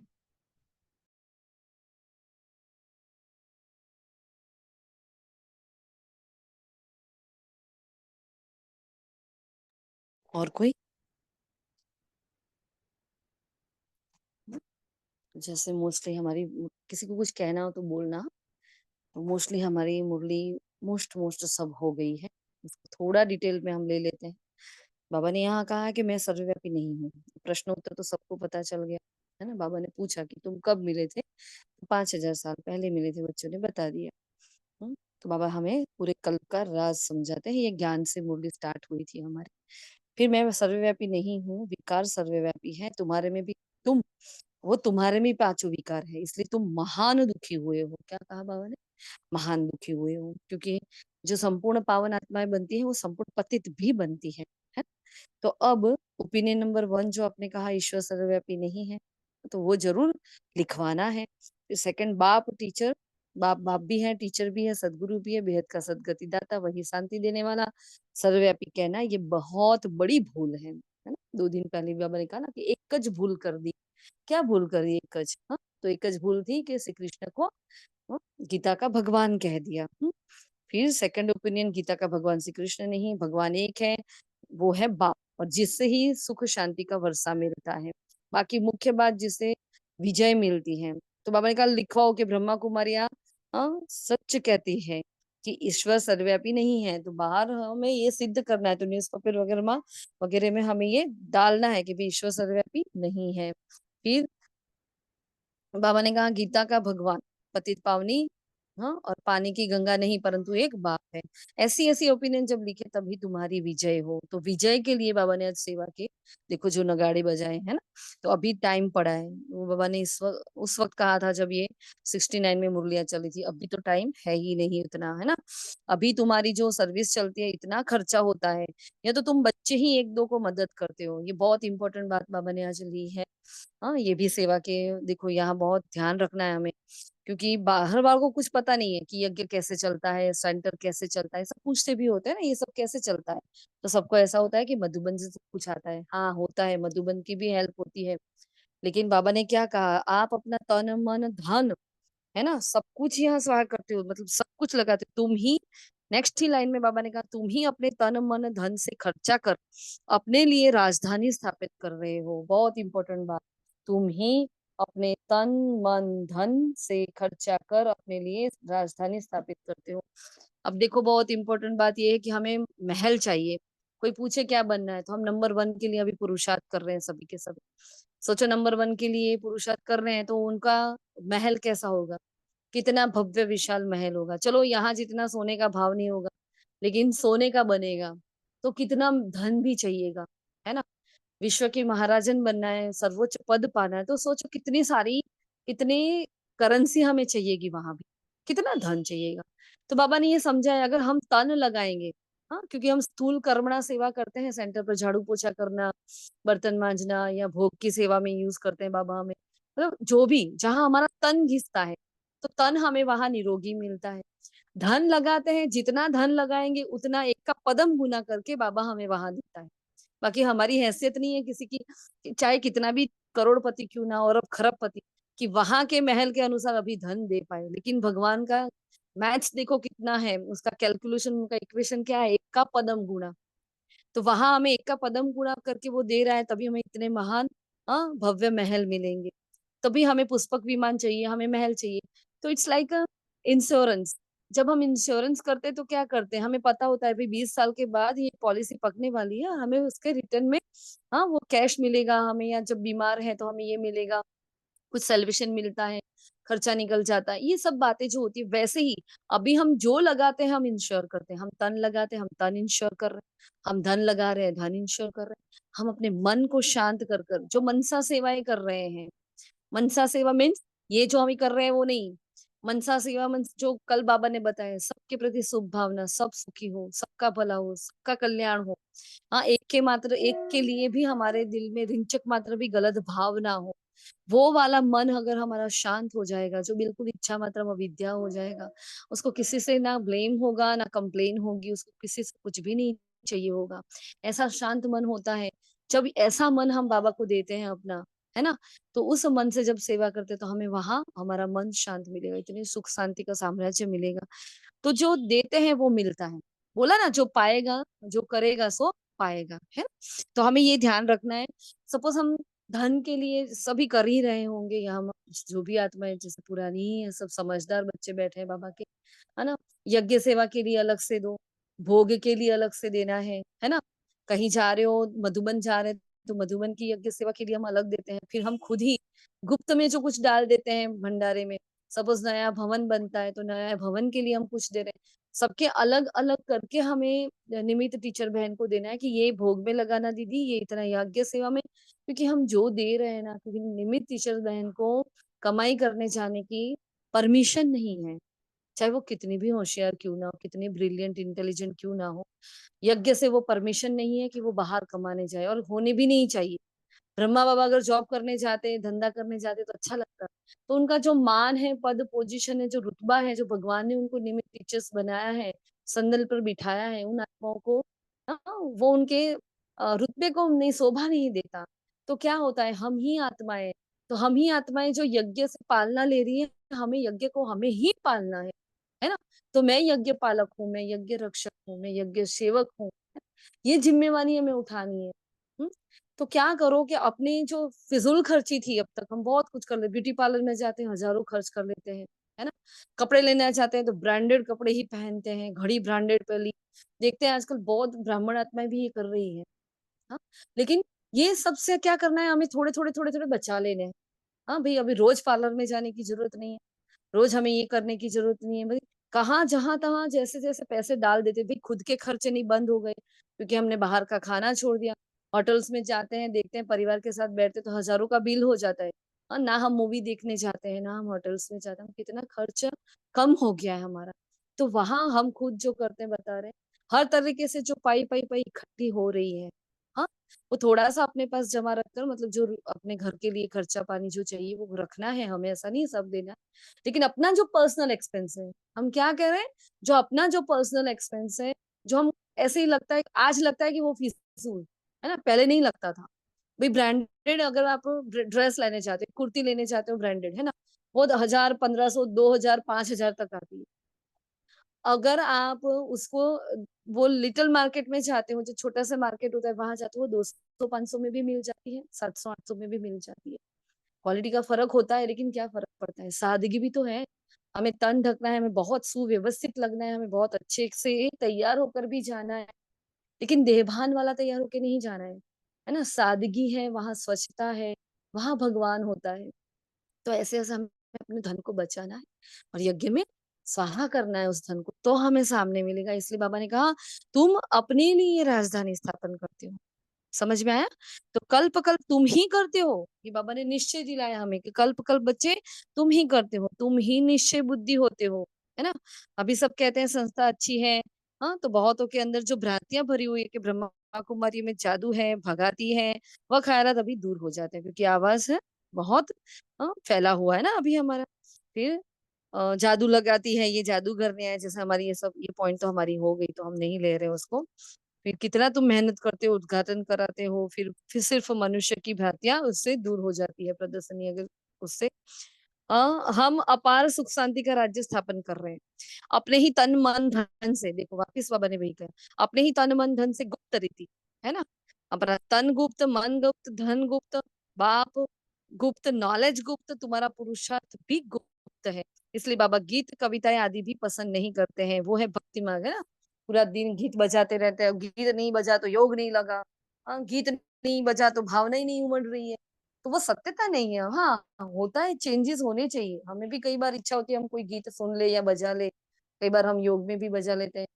और कोई? जैसे मोस्टली हमारी, किसी को कुछ कहना हो तो बोलना, तो मोस्टली हमारी मुरली मोस्ट सब हो गई है। इसको थोड़ा डिटेल में हम ले लेते हैं। बाबा ने यहाँ कहा है कि मैं सर्वव्यापी नहीं हूँ। प्रश्न उत्तर तो सबको पता चल गया है ना। बाबा ने पूछा कि तुम कब मिले थे, तो 5000 साल पहले मिले थे, बच्चों ने बता दिया। तो बाबा हमें पूरे कल्प का राज समझाते हैं। ये ज्ञान से मुरली स्टार्ट हुई थी हमारी। फिर मैं सर्वव्यापी नहीं हूँ, विकार सर्वव्यापी है तुम्हारे में भी। तुम वो तुम्हारे में पांचों विकार है, इसलिए तुम महान दुखी हुए हो। क्या कहा बाबा ने? महान दुखी हुए हो, क्योंकि जो संपूर्ण पावन आत्माएं बनती है वो संपूर्ण पतित भी बनती है। तो अब ओपिनियन नंबर 1 जो आपने कहा ईश्वर सर्वव्यापी नहीं है, तो वो जरूर लिखवाना है। फिर सेकंड, बाप टीचर, बाप बाप भी है, टीचर भी है, सदगुरु भी है, बेहद का सदगति दाता, वही शांति देने वाला। सर्वव्यापी कहना ये बहुत बड़ी भूल है ना। 2 दिन पहले बाबा ने कहा ना कि एकज भूल कर दी। क्या भूल कर दी? एकज, हाँ, तो एकज भूल थी कि श्री कृष्ण को गीता का भगवान कह दिया। फिर सेकंड ओपिनियन, गीता का भगवान श्री कृष्ण नहीं, भगवान एक है, वो है बाप, और जिससे ही सुख शांति का वर्षा मिलता है। बाकी मुख्य बात जिससे विजय मिलती है। तो बाबा ने कहा लिखवाओ कि ब्रह्मा कुमारियां सच कहती है कि ईश्वर सर्वव्यापी नहीं है। तो बाहर हमें ये सिद्ध करना है, तो न्यूज़पेपर वगैरह में हमें ये डालना है कि भी ईश्वर सर्वव्यापी नहीं है। फिर बाबा ने कहा गीता का भगवान पतित पावनी, हाँ, और पानी की गंगा नहीं परंतु एक बाप है। ऐसी ऐसी ओपिनियन जब लिखे तभी तुम्हारी विजय हो। तो विजय के लिए बाबा ने आज सेवा के देखो जो नगाड़े बजाए है ना। तो अभी टाइम पड़ा है। वो बाबा ने उस वक्त कहा था जब ये 69 में मुरलियां चली थी। अभी तो टाइम है ही नहीं उतना, है ना। अभी तुम्हारी जो सर्विस चलती है इतना खर्चा होता है, या तो तुम बच्चे ही एक दो को मदद करते हो। ये बहुत इंपॉर्टेंट बात बाबा ने आज ली है। हाँ, ये भी सेवा के देखो यहाँ बहुत ध्यान रखना है हमें, क्योंकि बाहर वालों को कुछ पता नहीं है कि यज्ञ कैसे चलता है, सेंटर कैसे चलता है। सब पूछते भी होते हैं ना ये सब कैसे चलता है। तो सबको ऐसा होता है कि मधुबन से सब कुछ आता है। हाँ होता है, मधुबन की भी हेल्प होती है। लेकिन बाबा ने क्या कहा, आप अपना तन मन धन, है ना, सब कुछ यहाँ सहाय करते हो, मतलब सब कुछ लगाते हो तुम ही। नेक्स्ट ही लाइन में बाबा ने कहा तुम ही अपने तन मन धन से खर्चा कर अपने लिए राजधानी स्थापित कर रहे हो। बहुत इंपॉर्टेंट बात, तुम ही अपने तन मन धन से खर्चा कर अपने लिए राजधानी स्थापित करते हो। अब देखो बहुत इंपॉर्टेंट बात यह है कि हमें महल चाहिए। कोई पूछे क्या बनना है, तो हम नंबर 1 के लिए अभी पुरुषार्थ कर रहे हैं सभी के सभी। सोचो नंबर 1 के लिए पुरुषार्थ कर रहे हैं तो उनका महल कैसा होगा, कितना भव्य विशाल महल होगा। चलो यहाँ जितना सोने का भाव नहीं होगा, लेकिन सोने का बनेगा तो कितना धन भी चाहिएगा, है ना। विश्व की महाराजन बनना है, सर्वोच्च पद पाना है, तो सोचो कितनी करेंसी हमें चाहिएगी वहां भी, कितना धन चाहिएगा। तो बाबा ने ये समझा है अगर हम तन लगाएंगे, हाँ, क्योंकि हम स्थूल कर्मणा सेवा करते हैं, सेंटर पर झाड़ू पोछा करना, बर्तन मांजना या भोग की सेवा में यूज करते हैं बाबा हमें, मतलब जो भी जहां हमारा तन घिसता है तो तन हमें वहां निरोगी मिलता है। धन लगाते हैं, जितना धन लगाएंगे उतना एक का पदम गुना करके बाबा हमें वहां देता है। बाकी हमारी हैसियत नहीं है किसी की, चाहे कितना भी करोड़पति क्यों ना और अब खरबपति, कि वहां के महल के अनुसार अभी धन दे पाए। लेकिन भगवान का मैथ्स देखो कितना है, उसका कैलकुलेशन, उनका इक्वेशन क्या है, एक का पदम गुणा। तो वहां हमें एक का पदम गुणा करके वो दे रहा है, तभी हमें इतने महान भव्य महल मिलेंगे। तभी हमें पुष्पक विमान चाहिए, हमें महल चाहिए। तो इट्स लाइक अ इंश्योरेंस। जब हम इंश्योरेंस करते हैं तो क्या करते हैं, हमें पता होता है भाई 20 साल के बाद ये पॉलिसी पकने वाली है, हमें उसके रिटर्न में वो कैश मिलेगा हमें, या जब बीमार है तो हमें ये मिलेगा, कुछ सेलिब्रेशन मिलता है, खर्चा निकल जाता है। ये सब बातें जो होती है, वैसे ही अभी हम जो लगाते हैं हम इंश्योर करते हैं। हम तन लगाते हैं, हम तन इंश्योर कर रहे हैं। हम धन लगा रहे हैं, धन इंश्योर कर रहे हैं। हम अपने मन को शांत कर कर जो मनसा सेवाएं कर रहे हैं, मनसा सेवा मीन्स ये जो हम कर रहे हैं वो नहीं, मनसा सेवा मीन्स जो कल बाबा ने बताया, सबके प्रति शुभ भावना, सब सुखी हो, सबका भला हो, सबका कल्याण हो। हाँ, एक के लिए भी हमारे दिल में रिंचक मात्र भी गलत भाव ना हो। वो वाला मन अगर हमारा शांत हो जाएगा, जो बिल्कुल इच्छा मात्र अविद्या हो जाएगा, उसको किसी से ना ब्लेम होगा ना कंप्लेन होगी, उसको किसी से कुछ भी नहीं चाहिए होगा, ऐसा शांत मन होता है। जब ऐसा मन हम बाबा को देते हैं अपना, है ना, तो उस मन से जब सेवा करते हैं तो हमें वहां हमारा मन शांत मिलेगा, इतनी सुख शांति का साम्राज्य मिलेगा। तो जो देते हैं वो मिलता है। बोला ना, जो पाएगा, जो करेगा सो पाएगा, है ना? तो हमें ये ध्यान रखना है। सपोज हम धन के लिए सभी कर ही रहे होंगे, यहाँ जो भी आत्माएं जैसे पुरानी ही है, सब समझदार बच्चे बैठे हैं बाबा के, है ना। यज्ञ सेवा के लिए अलग से दो, भोग के लिए अलग से देना है ना। कहीं जा रहे हो, मधुबन जा रहे हैं, तो मधुबन की यज्ञ सेवा के लिए हम अलग देते हैं। फिर हम खुद ही गुप्त में जो कुछ डाल देते हैं भंडारे में। सपोज नया भवन बनता है तो नया भवन के लिए हम कुछ दे रहे हैं। सबके अलग अलग करके हमें निमित्त टीचर बहन को देना है कि ये भोग में लगाना दीदी, ये इतना यज्ञ सेवा में, क्योंकि हम जो दे रहे हैं ना, क्योंकि निमित्त टीचर बहन को कमाई करने जाने की परमिशन नहीं है, चाहे वो कितनी भी होशियार क्यों ना हो, कितनी ब्रिलियंट इंटेलिजेंट क्यों ना हो। यज्ञ से वो परमिशन नहीं है कि वो बाहर कमाने जाए, और होने भी नहीं चाहिए। ब्रह्मा बाबा अगर जॉब करने जाते, धंधा करने जाते तो अच्छा लगता। तो उनका जो मान है, पद पोजीशन है, जो रुतबा है, जो भगवान ने उनको निमित्त टीचर्स बनाया है, संदल पर बिठाया है उन आत्माओं को, वो उनके रुतबे को नहीं, शोभा नहीं देता। तो क्या होता है, हम ही आत्माएं, तो हम ही आत्माएं जो यज्ञ से पालना ले रही है, हमें यज्ञ को हमें ही पालना है ना। तो मैं यज्ञ पालक हूँ, मैं यज्ञ रक्षक हूँ, मैं यज्ञ सेवक हूँ, ये जिम्मेवारी हमें उठानी है। हम्म? तो क्या करो कि अपनी जो फिजूल खर्ची थी, अब तक हम बहुत कुछ कर ले, ब्यूटी पार्लर में जाते हैं हजारों खर्च कर लेते हैं, है ना। कपड़े लेने जाते हैं तो ब्रांडेड कपड़े ही पहनते हैं, घड़ी ब्रांडेड पे ली। देखते हैं आजकल बहुत ब्राह्मण आत्माएं भी ये कर रही है। हाँ, लेकिन ये सबसे क्या करना है, हमें थोड़े थोड़े थोड़े थोड़े बचा लेने हैं। हाँ भाई, अभी रोज पार्लर में जाने की जरूरत नहीं है, रोज हमें ये करने की जरूरत नहीं है भाई। कहाँ जहां तहां जैसे जैसे पैसे डाल देते भाई, खुद के खर्चे नहीं बंद हो गए क्योंकि हमने बाहर का खाना छोड़ दिया। होटल्स में जाते हैं, देखते हैं परिवार के साथ बैठते तो हजारों का बिल हो जाता है। हाँ, ना हम मूवी देखने जाते हैं, ना हम होटल्स में जाते हैं, कितना खर्च कम हो गया है हमारा। तो वहां हम खुद जो करते हैं बता रहे हैं, हर तरीके से जो पाई पाई पाई इकट्ठी हो रही है, हाँ, वो थोड़ा सा अपने पास जमा रखकर, मतलब जो अपने घर के लिए खर्चा पानी जो चाहिए वो रखना है हमें, ऐसा नहीं सब देना। लेकिन अपना जो पर्सनल एक्सपेंस है, हम क्या कह रहे हैं, जो अपना जो पर्सनल एक्सपेंस है, जो हम ऐसे ही लगता है, आज लगता है कि वो फिजूल है ना, पहले नहीं लगता था। भाई ब्रांडेड अगर आप ड्रेस लेने चाहते हो, कुर्ती लेने चाहते हो ब्रांडेड, है ना, वो 1000, 1500, 2000, 5000 तक आती है। अगर आप उसको वो लिटिल मार्केट में जाते हो, जो छोटा सा मार्केट होता है वहां जाते हो, 200 500 में भी मिल जाती है, 700 800 में भी मिल जाती है। क्वालिटी का फर्क होता है, लेकिन क्या फर्क पड़ता है, सादगी भी तो है। हमें तन ढकना है, हमें बहुत सुव्यवस्थित लगना है, हमें बहुत अच्छे से तैयार होकर भी जाना है, लेकिन देहभान वाला तैयार होकर नहीं जाना है ना। सादगी है, वहां स्वच्छता है, वहां भगवान होता है। तो ऐसे ऐसे हमें अपने धन को बचाना है और यज्ञ में स्वाहा करना है उस धन को, तो हमें सामने मिलेगा। इसलिए बाबा ने कहा, तुम अपने लिए राजधानी स्थापन करते हो। समझ में आया। तो कल्प कल्प तुम ही करते हो, ये बाबा ने निश्चय दिलाया हमें कि कल्प कल्प बच्चे तुम ही करते हो, तुम ही निश्चय बुद्धि होते हो, है ना। अभी सब कहते हैं संस्था अच्छी है, हाँ, तो बहुतों के अंदर जो भ्रांतियां भरी हुई है कि ब्रह्मा कुमारी में जादू है, भगाती है, वह ख्यालात अभी दूर हो जाते हैं, क्योंकि आवाज है बहुत फैला हुआ है ना अभी हमारा। फिर जादू लगाती है, ये जादूगर ने है, जैसे हमारी ये सब, ये पॉइंट तो हमारी हो गई, तो हम नहीं ले रहे उसको। फिर कितना तुम मेहनत करते हो, उद्घाटन कराते हो, फिर सिर्फ मनुष्य की भ्रांतियां उससे दूर हो जाती है, प्रदर्शनी अगर उससे अ, हम अपार सुख शांति का राज्य स्थापन कर रहे हैं अपने ही तन मन धन से। देखो वापिस बाबा ने वही कहा, अपने ही तन मन धन से गुप्त रीति, है ना। अपना तन गुप्त, मन गुप्त, धन गुप्त, बाप गुप्त, नॉलेज गुप्त, तुम्हारा पुरुषार्थ भी गुप्त है। इसलिए बाबा गीत कविताएं आदि भी पसंद नहीं करते हैं, वो है भक्ति मार्ग, है ना। पूरा दिन गीत बजाते रहते हैं, गीत नहीं बजा तो योग नहीं लगा, हाँ, गीत नहीं बजा तो भावना ही नहीं उमड़ रही है। तो वो सत्यता नहीं है। हाँ, होता है, चेंजेस होने चाहिए। हमें भी कई बार इच्छा होती है हम कोई गीत सुन ले या बजा ले, कई बार हम योग में भी बजा लेते हैं।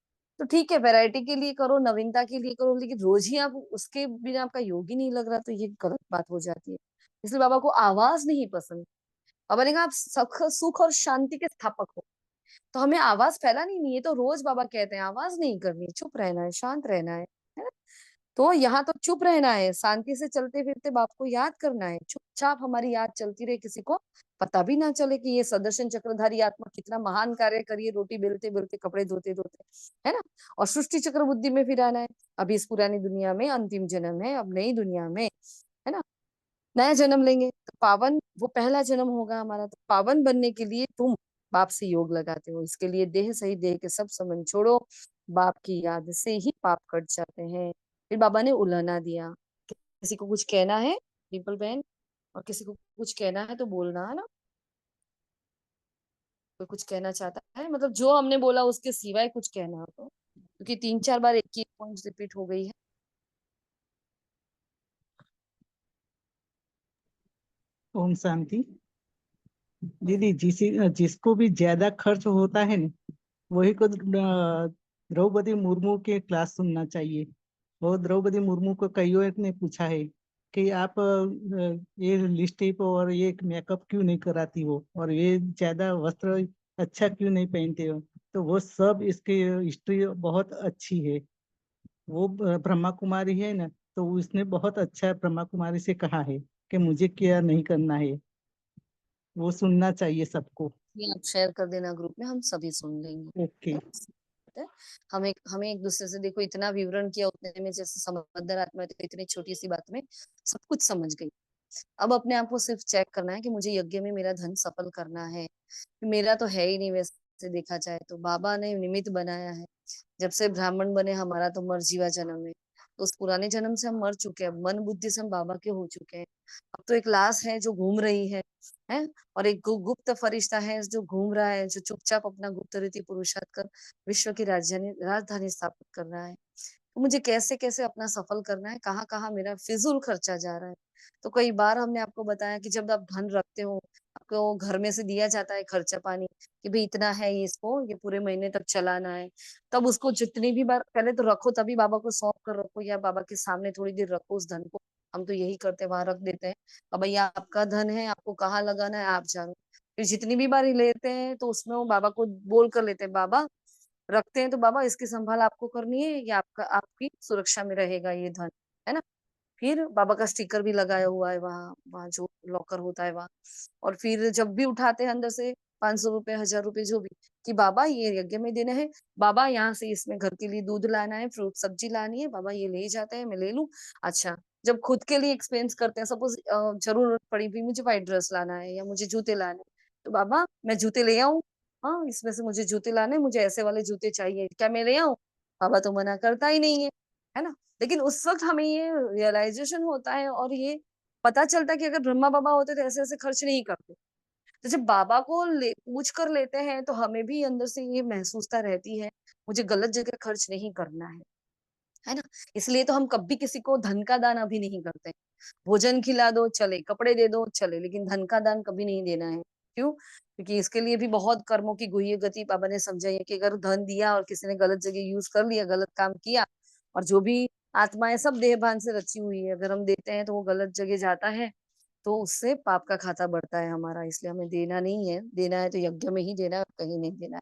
तो ठीक है, वैरायटी के लिए करो, नवीनता के लिए करो, लेकिन रोज ही आप उसके बिना आपका योग ही नहीं लग रहा, तो ये गलत बात हो जाती है। इसलिए बाबा को आवाज नहीं पसंद। बाबा ने कहा आप सुख और शांति के स्थापक हो, तो हमें आवाज फैलानी नहीं है। तो रोज बाबा कहते हैं आवाज नहीं करनी, चुप रहना है, शांत रहना है ना। तो यहाँ तो चुप रहना है, शांति से चलते फिरते बाप को याद करना है, चुपचाप हमारी याद चलती रहे, किसी को पता भी ना चले कि ये सुदर्शन चक्रधारी आत्मा कितना महान कार्य करिए, रोटी बेलते बेलते, कपड़े धोते धोते, है ना। और सृष्टि चक्र बुद्धि में फिर आना है। अभी इस पुरानी दुनिया में अंतिम जन्म है, अब नई दुनिया में, है ना, नया जन्म लेंगे, तो पावन वो पहला जन्म होगा हमारा। तो पावन बनने के लिए तुम बाप से योग लगाते हो, इसके लिए देह सही देह के सब संबंध छोड़ो, बाप की याद से ही पाप कट जाते हैं। फिर बाबा ने उलाहना दिया, किसी को कुछ कहना है डिम्पल बहन, और किसी को कुछ कहना है तो बोलना, है ना? कोई कुछ कहना चाहता है, मतलब जो हमने बोला उसके सिवाय कुछ कहना हो तो, क्योंकि 3-4 बार एक ही पॉइंट रिपीट हो गई है।
ओम शांति। दीदी, जिसको भी ज्यादा खर्च होता है ना, वही को द्रौपदी मुर्मू के क्लास सुनना चाहिए। और द्रौपदी मुर्मू को कईयों ने पूछा है कि आप ये लिपस्टिक और ये मेकअप क्यों नहीं कराती हो, और ये ज्यादा वस्त्र अच्छा क्यों नहीं पहनते हो। तो वो सब इसकी हिस्ट्री बहुत अच्छी है। वो ब्रह्मा कुमारी है ना, तो उसने बहुत अच्छा ब्रह्मा कुमारी से कहा है कि मुझे क्या नहीं करना है। वो सुनना चाहिए सबको।
ये आप शेयर कर देना ग्रुप में, हम सभी सुन लेंगे,
ओके।
है ना? हमें एक दूसरे से देखो इतना विवरण किया, उतने में जैसे समझदार आत्मा है तो इतनी छोटी सी बात में सब कुछ समझ गई। अब अपने आप को सिर्फ चेक करना है कि मुझे यज्ञ में मेरा धन सफल करना है। मेरा तो है ही नहीं, वैसे देखा जाए तो बाबा ने निमित्त बनाया है। जब से ब्राह्मण बने हमारा तो मरजीवा जन्म है, तो उस पुराने जन्म से हम मर चुके हैं, मन बुद्धि से हम बाबा के हो चुके हैं। अब तो एक लाश है जो घूम रही है, और एक गुप्त फरिश्ता है जो घूम रहा है, जो चुपचाप अपना गुप्त रीति पुरुषार्थ कर विश्व की राजधानी राजधानी स्थापित कर रहा है। तो मुझे कैसे कैसे अपना सफल करना है, कहाँ कहाँ मेरा फिजूल खर्चा जा रहा है। तो कई बार हमने आपको बताया कि जब आप धन रखते हो, आपको घर में से दिया जाता है खर्चा पानी कि भाई इतना है ये, इसको ये पूरे महीने तक चलाना है, तब उसको जितनी भी बार पहले तो रखो, तभी बाबा को सौंप कर रखो या बाबा के सामने थोड़ी देर रखो उस धन को। हम तो यही करते हैं, वहां रख देते हैं। अब भैया आपका धन है, आपको कहाँ लगाना है आप जानो। फिर जितनी भी बार लेते हैं तो उसमें वो बाबा को बोल कर लेते हैं, बाबा रखते हैं तो बाबा इसकी संभाल आपको करनी है, या आपका आपकी सुरक्षा में रहेगा ये धन, है ना? फिर बाबा का स्टिकर भी लगाया हुआ है वहाँ वहाँ जो लॉकर होता है वहाँ। और फिर जब भी उठाते हैं अंदर से 500 रुपए 1000 रुपए जो भी, कि बाबा ये यज्ञ में देना है, बाबा यहाँ से इसमें घर के लिए दूध लाना है, फ्रूट सब्जी लानी है, बाबा ये ले ही जाते हैं, मैं ले लूं। अच्छा, जब खुद के लिए एक्सपेंस करते हैं, सपोज जरूरत पड़ी भी, मुझे व्हाइट ड्रेस लाना है या मुझे जूते लाने हैं, तो बाबा मैं जूते ले आऊं, हाँ इसमें से मुझे जूते लाने, मुझे ऐसे वाले जूते चाहिए, क्या मैं ले आऊं? बाबा तो मना करता ही नहीं है ना? लेकिन उस वक्त हमें ये रियलाइजेशन होता है और ये पता चलता है कि अगर ब्रह्मा बाबा होते तो ऐसे ऐसे खर्च नहीं करते। तो जब बाबा को पूछ कर लेते हैं तो हमें भी अंदर से ये महसूसता रहती है, मुझे गलत जगह खर्च नहीं करना है ना? इसलिए तो हम कभी किसी को धन का दान अभी नहीं करते। भोजन खिला दो चले, कपड़े दे दो चले, लेकिन धन का दान कभी नहीं देना है। क्यों? क्योंकि इसके लिए भी बहुत कर्मों की गुह्य गति बाबा ने समझाई है कि अगर धन दिया और किसी ने गलत जगह यूज कर लिया, गलत काम किया, और जो भी आत्माएं सब देहभान से रची हुई है, अगर हम देते हैं तो वो गलत जगह जाता है, तो उससे पाप का खाता बढ़ता है हमारा। इसलिए हमें देना नहीं है, देना है तो यज्ञ में ही देना है, कहीं नहीं देना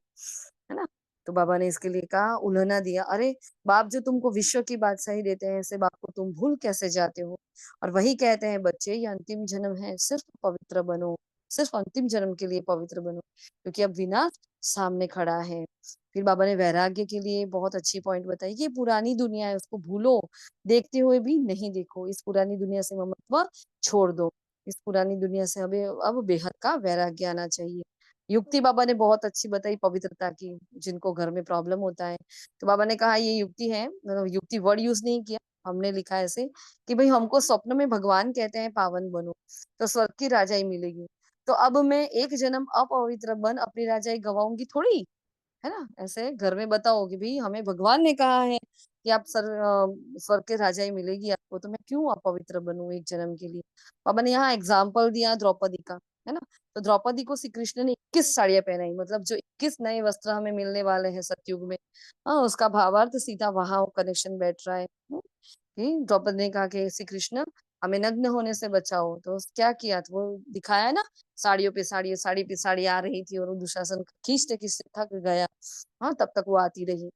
है ना? तो बाबा ने इसके लिए कहा, उल्हना दिया, अरे बाप जो तुमको विश्व की बादशाही देते हैं, ऐसे बाप को तुम भूल कैसे जाते हो? और वही कहते हैं, बच्चे ये अंतिम जन्म है, सिर्फ पवित्र बनो, सिर्फ अंतिम जन्म के लिए पवित्र बनो, क्योंकि अब विनाश सामने खड़ा है। फिर बाबा ने वैराग्य के लिए बहुत अच्छी पॉइंट बताई कि ये पुरानी दुनिया है, उसको भूलो, देखते हुए भी नहीं देखो, इस पुरानी दुनिया से ममत्व छोड़ दो, इस पुरानी दुनिया से हमें अब बेहद का वैराग्य आना चाहिए। युक्ति बाबा ने बहुत अच्छी बताई पवित्रता की, जिनको घर में प्रॉब्लम होता है, तो बाबा ने कहा ये युक्ति है, मतलब युक्ति वर्ड यूज नहीं किया, हमने लिखा है ऐसे कि भाई हमको स्वप्न में भगवान कहते हैं पावन बनो, तो स्वर्ग की राजाई मिलेगी। तो अब मैं एक जन्म अपवित्र बन अपनी राजाई गवाऊंगी थोड़ी, है ना? ऐसे घर में बताओ कि भाई हमें भगवान ने कहा है कि आप स्वर्ग के राजा ही मिलेगी आपको, तो मैं क्यों अपवित्र बनूं एक जन्म के लिए? बाबा ने यहाँ एग्जाम्पल दिया द्रौपदी का, है ना? तो द्रौपदी को श्री कृष्ण ने 21 साड़ियां पहनाई, मतलब जो 21 नए वस्त्र हमें मिलने वाले हैं सतयुग में। हाँ, उसका भावार्थ सीधा वहां कनेक्शन बैठ रहा है। द्रौपदी ने कहा कि श्री कृष्ण हमें नग्न होने से बचाओ, तो क्या किया? तो वो दिखाया ना, साड़ियों पे साड़ी, साड़ी पे साड़ी आ रही थी और वो दुशासन खींचते खींचते थक गया। हाँ, तब तक वो आती रही।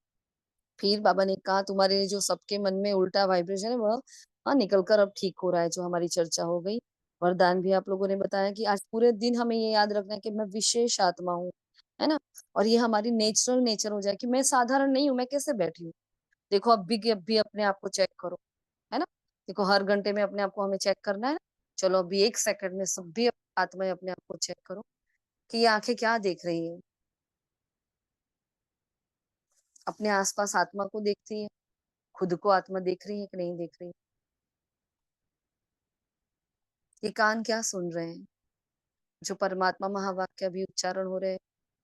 फिर बाबा ने कहा तुम्हारे जो सबके मन में उल्टा वाइब्रेशन है वह हाँ निकल कर अब ठीक हो रहा है, जो हमारी चर्चा हो गई। वरदान भी आप लोगों ने बताया कि आज पूरे दिन हमें ये याद रखना है कि मैं विशेष आत्मा हूँ, है ना? और ये हमारी नेचुरल नेचर हो जाए कि मैं साधारण नहीं हूँ, मैं कैसे बैठी हूँ। देखो अब भी अपने आप को चेक करो, है ना? देखो हर घंटे में अपने आप को हमें चेक करना है ना। चलो अभी 1 सेकंड में सभी आत्माएं अपने आप को चेक करो कि ये आंखें क्या देख रही है, अपने आसपास आत्मा को देखती है, खुद को आत्मा देख रही है कि नहीं देख रही? ये कान क्या सुन रहे हैं? जो परमात्मा महावाक्य अभी उच्चारण हो रहे हैं,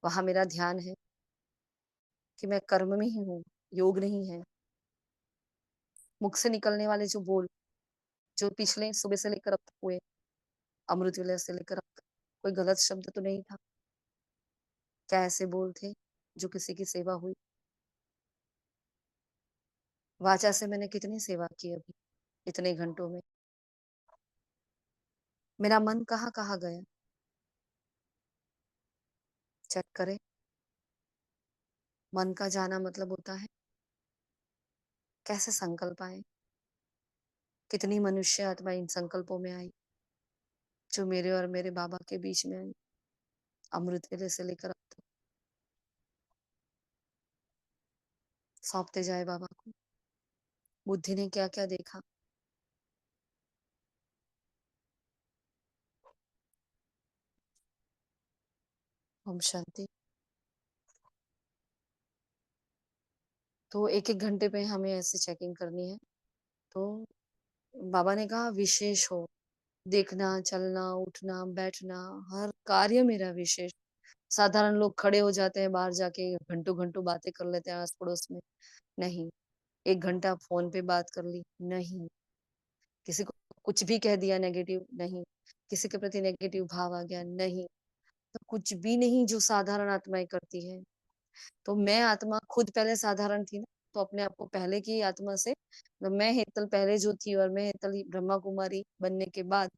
वहां मेरा ध्यान है कि मैं कर्म में ही हूँ, योग नहीं है। मुख से निकलने वाले जो बोल, जो पिछले सुबह से लेकर अब तक हुए, अमृत विलय से लेकर अब तक, कोई गलत शब्द तो नहीं था? क्या ऐसे बोल थे जो किसी की सेवा हुई? वाचा से मैंने कितनी सेवा की अभी इतने घंटों में? मेरा मन कहाँ कहाँ गया? चेक करें। मन का जाना मतलब होता है कैसे संकल्प आए, कितनी मनुष्य आत्मा इन संकल्पों में आई, जो मेरे और मेरे बाबा के बीच में आई, अमृत वेले से लेकर अब तक। सौंपते जाए बाबा को। बुद्धि ने क्या क्या देखा, ओम शांति। तो एक एक घंटे पे हमें ऐसे चेकिंग करनी है। तो बाबा ने कहा विशेष हो, देखना, चलना, उठना, बैठना, हर कार्य मेरा विशेष। साधारण लोग खड़े हो जाते हैं बाहर जाके, घंटों घंटों बातें कर लेते हैं आस पड़ोस में, नहीं। 1 घंटा फोन पे बात कर ली, नहीं। किसी को कुछ भी कह दिया नेगेटिव, नहीं। किसी के प्रति नेगेटिव भाव आ गया, नहीं। तो कुछ भी नहीं जो साधारण आत्माएं करती है। तो मैं आत्मा खुद पहले साधारण थी ना, तो अपने आप को पहले की आत्मा से, तो मैं हेतल पहले जो थी और मैं हेतल ब्रह्मा कुमारी बनने के बाद,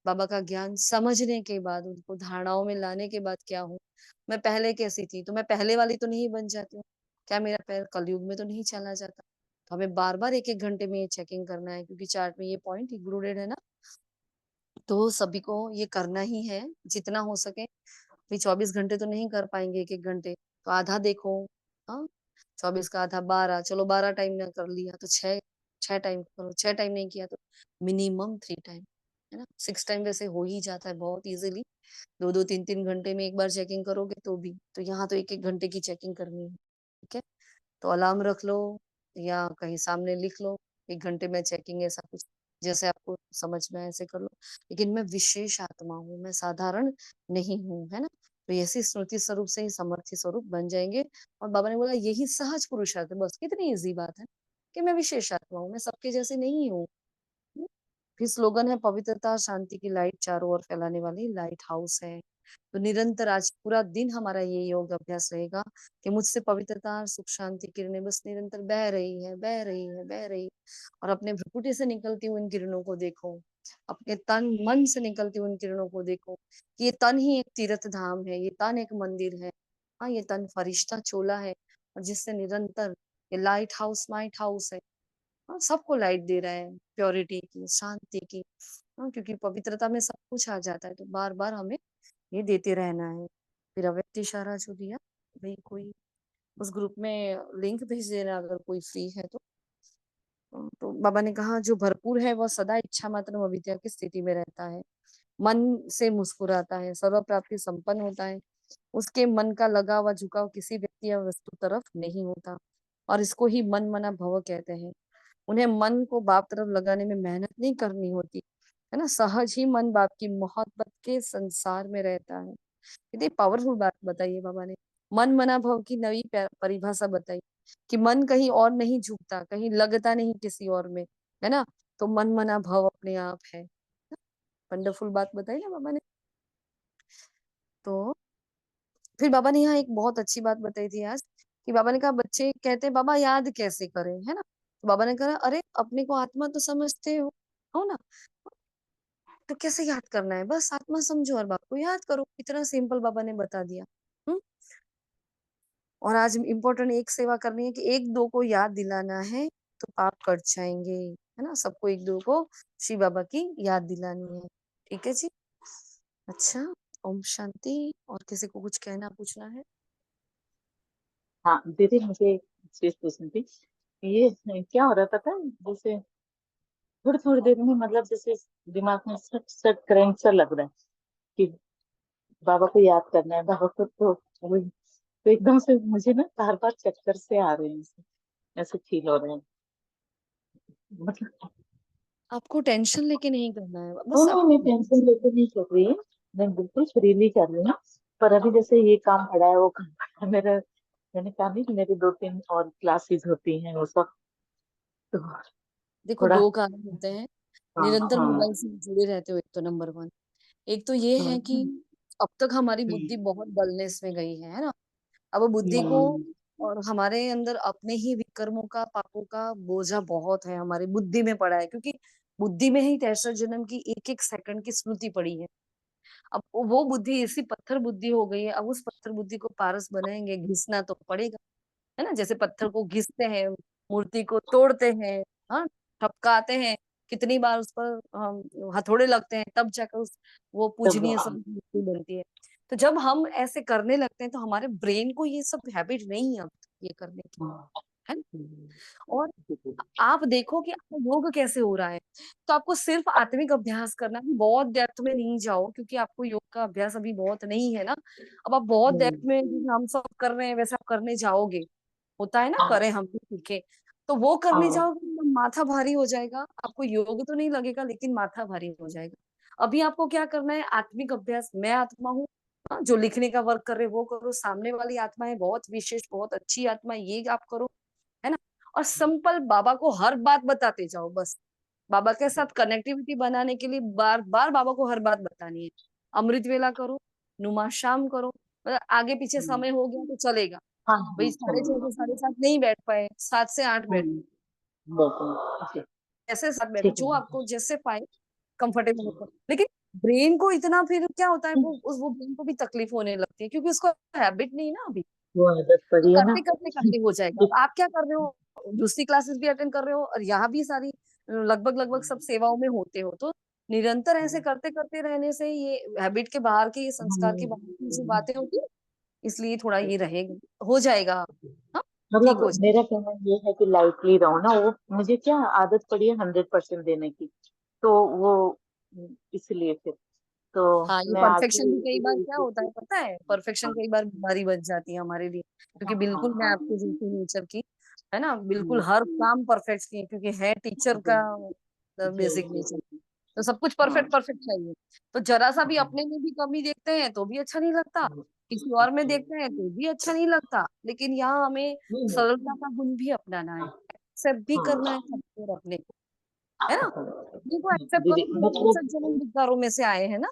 बाबा का ज्ञान समझने के बाद, उनको धारणाओं में लाने के बाद क्या हूँ, मैं पहले कैसी थी, तो मैं पहले वाली तो नहीं बन जाती हूँ? क्या मेरा पैर कलयुग में तो नहीं चला जाता? तो हमें बार बार एक एक घंटे में ये चेकिंग करना है, क्योंकि चार्ट में ये पॉइंट इंक्लूडेड है ना। तो सभी को ये करना ही है जितना हो सके। भी 24 घंटे तो नहीं कर पाएंगे, एक एक घंटे तो आधा देखो। हाँ, 24 का आधा 12, चलो 12 टाइम ना कर लिया तो 6 टाइम करो, 6 टाइम नहीं किया तो मिनिमम 3 टाइम, है ना। 6 टाइम वैसे हो ही जाता है बहुत इजीली। 2-2, 3-3 घंटे में एक बार चेकिंग करोगे तो भी, तो यहाँ तो एक एक घंटे की चेकिंग करनी है। ठीक है, तो अलार्म रख लो या कहीं सामने लिख लो, 1 घंटे में चेकिंग, ऐसा कुछ जैसे आपको समझ में आए ऐसे कर लो। लेकिन मैं विशेष आत्मा हूँ, मैं साधारण नहीं हूँ, है ना। तो ऐसी स्मृति स्वरूप से ही समर्थी स्वरूप बन जाएंगे। और बाबा ने बोला यही सहज पुरुषार्थ है, बस कितनी इजी बात है कि मैं विशेष आत्मा हूँ, मैं सबके जैसे नहीं हूँ। फिर स्लोगन है पवित्रता और शांति की लाइट चारों ओर फैलाने वाली लाइट हाउस है। तो निरंतर आज पूरा दिन हमारा ये योग अभ्यास रहेगा कि मुझसे पवित्रता और सुख शांति किरणें बस निरंतर बह रही है, बह रही है, बह रही। और अपने भ्रुकुटी से निकलती हुई इन किरणों को देखो, अपने तन मन से निकलती हुई इन किरणों को देखो कि ये तन ही एक तीर्थ धाम है, ये तन एक मंदिर है। हाँ, ये तन फरिश्ता चोला है, और जिससे निरंतर ये लाइट हाउस माइट हाउस है। हाँ, सबको लाइट दे रहा है, प्योरिटी की, शांति की। हाँ, क्योंकि पवित्रता में सब कुछ आ जाता है, तो बार बार हमें ये देते रहना है। फिर अव्यक्त इशारा जो दिया, भाई कोई उस ग्रुप में लिंक भेज देना अगर कोई फ्री है तो। तो बाबा ने कहा जो भरपूर है वह सदा इच्छा मात्र अविद्या की स्थिति में रहता है, मन से मुस्कुराता है, सर्व प्राप्ति संपन्न होता है। उसके मन का लगा हुआ झुकाव किसी व्यक्ति या वस्तु तरफ नहीं होता, और इसको ही मन मना भव कहते हैं। उन्हें मन को बाप तरफ लगाने में मेहनत नहीं करनी होती, है ना। सहज ही मन बाप की मोहब्बत के संसार में रहता है। कितनी पावरफुल बात बताइए बाबा ने। मन मना भव की नई परिभाषा बताई कि मन कहीं और नहीं झुकता, कहीं लगता नहीं किसी और में, है ना। तो मन मना भव अपने आप है। वंडरफुल बात बताई ना बाबा ने। तो फिर बाबा ने यहाँ एक बहुत अच्छी बात बताई थी आज, कि बाबा ने कहा बच्चे कहते हैं बाबा याद कैसे करें, है ना। तो बाबा ने कहा अरे अपने को आत्मा तो समझते हो ना, तो कैसे याद करना है, बस आत्मा समझो और बाप को याद करो, इतना सिंपल बाबा ने बता दिया। हम्म। और आज इम्पोर्टेंट एक सेवा करनी है कि एक दो को याद दिलाना है, तो पाप कट जाएंगे, है ना। सबको एक दो को श्री बाबा की याद दिलानी है। ठीक है जी। अच्छा, ओम शांति। और किसी को कुछ कहना पूछना है?
हाँ दीदी, मुझे एक चीज पूछनी थी। ये क्या हो रहा था पता है? जैसे थोड़ी थोड़ी देर में, मतलब जैसे दिमाग में सट सट करंट सा लग रहा है कि बाबा को याद करना है, बाबा को। तो वही, तो एकदम से मुझे ना बार बार चक्कर से आ रहे हैं, ऐसे फील हो रहे हैं। मतलब
आपको टेंशन लेके नहीं करना है,
नहीं
बस
नहीं,
आप
मैं टेंशन लेके नहीं कर रही हूँ, मैं बिल्कुल फ्रीली कर रही हूँ। पर अभी जैसे ये काम पड़ा है, वो काम पड़ा है मेरा, मैंने कहा नहीं कि मेरी 2-3 और क्लासेस होती हैं वो सब, तो
देखो
थोड़ा।
2 कारण होते हैं।
हाँ
निरंतर
हाँ।
मोबाइल से जुड़े रहते हो, एक तो नंबर 1। एक तो ये है कि अब तक हमारी बुद्धि बहुत डलनेस में गई है ना। अब बुद्धि को और हमारे अंदर अपने ही विकर्मों का, पापों का बोझा बहुत है, हमारी बुद्धि में पड़ा है, क्योंकि बुद्धि में ही 63 जन्म की एक एक सेकंड की स्मृति पड़ी है। अब वो बुद्धि ऐसी पत्थर बुद्धि हो गई है, अब उस पत्थर बुद्धि को पारस बनाएंगे, घिसना तो पड़ेगा, है ना। जैसे पत्थर को घिसते हैं, मूर्ति को तोड़ते हैं, हाँ, ठपकाते हैं, कितनी बार उस पर हथौड़े लगते हैं, तब जाकर वो
तब
पूजनीय सब मूर्ति बनती है। तो जब हम ऐसे करने लगते हैं तो हमारे ब्रेन को ये सब हैबिट नहीं है अब ये करने की, है ना। और आप देखो कि आपका योग कैसे हो रहा है, तो आपको सिर्फ आत्मिक अभ्यास करना है, बहुत डेप्थ में नहीं जाओ, क्योंकि आपको योग का अभ्यास अभी बहुत नहीं है ना। अब आप बहुत डेप्थ में जैसे हम सब कर रहे हैं वैसे आप करने जाओगे, होता है ना, करें हम भी सीखे, तो वो करने जाओगे तो माथा भारी हो जाएगा, आपको योग तो नहीं लगेगा लेकिन माथा भारी हो जाएगा। अभी आपको क्या करना है, आत्मिक अभ्यास, मैं आत्मा हूँ, हाँ, जो लिखने का वर्क कर रहे वो करो, सामने वाली आत्मा है बहुत विशेष, बहुत अच्छी आत्मा है, ये आप करो, है ना। और सिंपल बाबा को हर बात बताते जाओ, बस बाबा के साथ कनेक्टिविटी बनाने के लिए बार बार बाबा को हर बात बतानी है। अमृत वेला करो, नुमा शाम करो, मतलब आगे पीछे समय हो गया तो चलेगा,
हाँ
भाई
हाँ
6:30 से 7:30 नहीं बैठ पाए, 7 से 8 बैठ,
बिल्कुल।
ऐसे साथ बैठो,
ठीक
जो
है।
आपको जैसे पाए कंफर्टेबल होकर। लेकिन ब्रेन को इतना फिर क्या होता है, वो ब्रेन को भी तकलीफ होने लगती है, क्योंकि उसको हैबिट नहीं ना अभी।
वो आदत
तो
पड़ी है ना।
करते करते करते हो जाएगा। अब आप क्या कर रहे हो, दूसरी क्लासेस भी अटेंड कर रहे हो और यहाँ भी सारी लगभग लगभग सब सेवाओं में होते हो, तो निरंतर ऐसे करते करते रहने से ये हैबिट के बाहर के, ये संस्कार के बाहर की जो बातें होती है, इसलिए थोड़ा ये रहेगा, हो जाएगा। हाँ, ठीक
मतलब
हो जाएगा।
मेरा कहना ये है कि लाइटली रहो ना, वो मुझे क्या आदत पड़ी है 100% देने की, तो वो इसलिए फिर तो
हाँ, ये
मैं
परफेक्शन भी
आगे।
कई बार क्या होता है पता है, परफेक्शन कई बार बीमारी बन जाती है हमारे लिए, क्योंकि बिल्कुल मैं आपके जैसे नेचर की, है ना, बिल्कुल हर काम परफेक्ट की, क्योंकि है टीचर का बेसिक नेचर, तो सब कुछ परफेक्ट परफेक्ट चाहिए। तो जरा सा भी अपने में भी कमी देखते हैं तो भी अच्छा नहीं लगता, किसी और में देखते हैं तो भी अच्छा नहीं लगता, लेकिन यहाँ हमें सरलता का गुण भी अपनाना है, एक्सेप्ट भी करना है सबको और अपने को, है ना। देखो एक्सेप्ट
दीदी
करो, हम लोग
मतलब
63 जन्म विकारों में से आए हैं ना,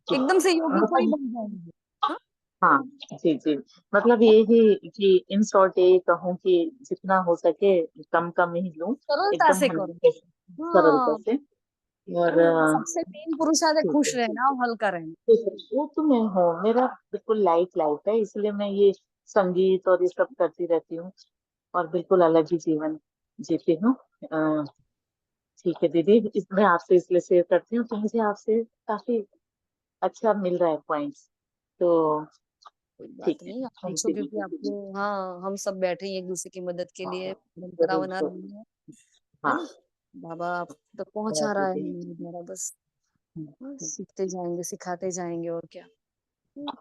एकदम से योगी थोड़ी
मतलब
बन जाएंगे। हाँ,
हाँ जी जी, मतलब ये ही कि इन शॉर्ट ये कहूँ कि जितना हो सके कम कम ही लूं,
सरलता
एकदम
से करो।
100% सरलता
हाँ,
से। और
सबसे मेन पुरुषार्थ है
ठीक
खुश
है।
रहना और हल्का रहना।
ठीक है, वो तो मैं हूँ, मेरा बिल्कुल लाइट लाइफ है, इसलिए मैं ये संगीत और ये सब करती रहती हूँ, और बिल्कुल अलग ही जीवन जीती हूँ। अ, ठीक है दीदी, मैं आपसे इसलिए शेयर करती हूँ तो मुझे आपसे काफी अच्छा मिल रहा है पॉइंट्स, तो
कोई बात
ठीक है,
नहीं, आप
थैंक
पूछो,
यू
क्योंकि
दीदी।
आपको, हाँ, हम सब बैठे हैं एक दूसरे की मदद के लिए, परंपरा
जरूर
बना
जरूर।
रही है
हाँ
ना। बाबा आप तक पहुंचा
और
रहा है
दीदी।
हमारे द्वारा, बस सीखते जाएंगे, सिखाते जाएंगे, और क्या।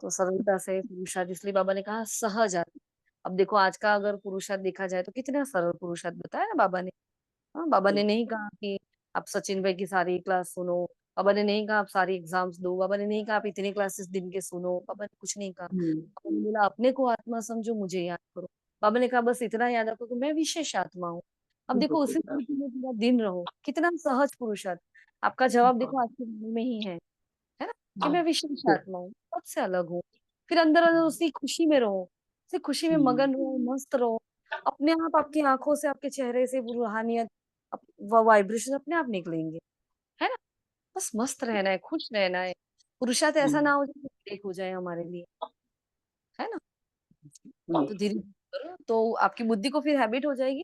तो सरलता से पुरुषार्थ, इसलिए बाबा ने कहा सहज आत्मा। अब देखो आज का अगर पुरुषार्थ देखा जाए तो कितना सरल पुरुषार्थ बताया ना बाबा ने। हाँ, बाबा ने नहीं कहा कि आप सचिन भाई की सारी क्लास सुनो, बाबा ने नहीं कहा आप सारी एग्जाम्स दो, बाबा ने नहीं कहा आप इतनी क्लासेस दिन के सुनो, बाबा ने कुछ नहीं कहा। बाबा ने बोला अपने को आत्मा समझो, मुझे याद करो। बाबा ने कहा बस इतना याद रखो कि मैं विशेष आत्मा हूँ। अब देखो उसी स्मृति में पूरा दिन रहो, कितना सहज पुरुषार्थ। आपका जवाब देखो आपके मन में ही है ना, कि मैं विशेष आत्मा हूँ, सबसे अलग हूँ। फिर अंदर अंदर उसी खुशी में रहो, उसी खुशी में मगन रहो, मस्त रहो। अपने आप आपकी आंखों से, आपके चेहरे से वो रूहानियत, वाइब्रेशन अपने आप निकलेंगे, है ना। बस मस्त रहना है, खुश रहना है। पुरुषार्थ ऐसा ना हो जाए ब्रेक हो जाए हमारे लिए, है ना। तो धीरे धीरे करो तो आपकी बुद्धि को फिर हैबिट हो जाएगी,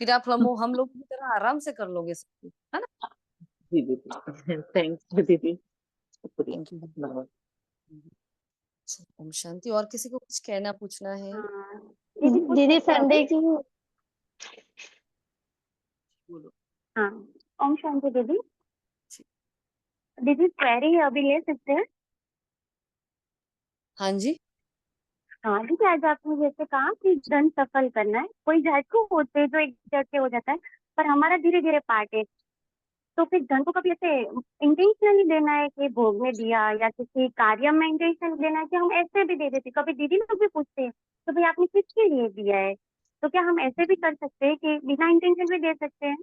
फिर आप हम लोग की तरह आराम से कर लोगे सब कुछ, है ना।
जी दीदी, थैंक यू दीदी,
थैंक यू।
शुक्रिया।
ओम शांति। और किसी को कुछ कहना पूछना है?
हाँ दीदी संडे की,
बोलो।
हाँ ओम शांति दीदी। दीदी क्वेरी अभी ले सकते हैं?
हाँ जी।
हाँ दीदी, आज आपने जैसे कहा कि धन सफल करना है, कोई झटको होते हैं जो एक झटके हो जाता है, पर हमारा धीरे धीरे पार्ट है,
तो फिर धन को कभी ऐसे इंटेंशनली देना है कि भोग में दिया, या किसी कार्य में इंटेंशन देना है, कि हम ऐसे भी दे देते? कभी दीदी लोग भी पूछते हैं तो भाई आपने किसके लिए दिया है, तो क्या हम ऐसे भी कर सकते हैं कि बिना इंटेंशन भी दे सकते हैं?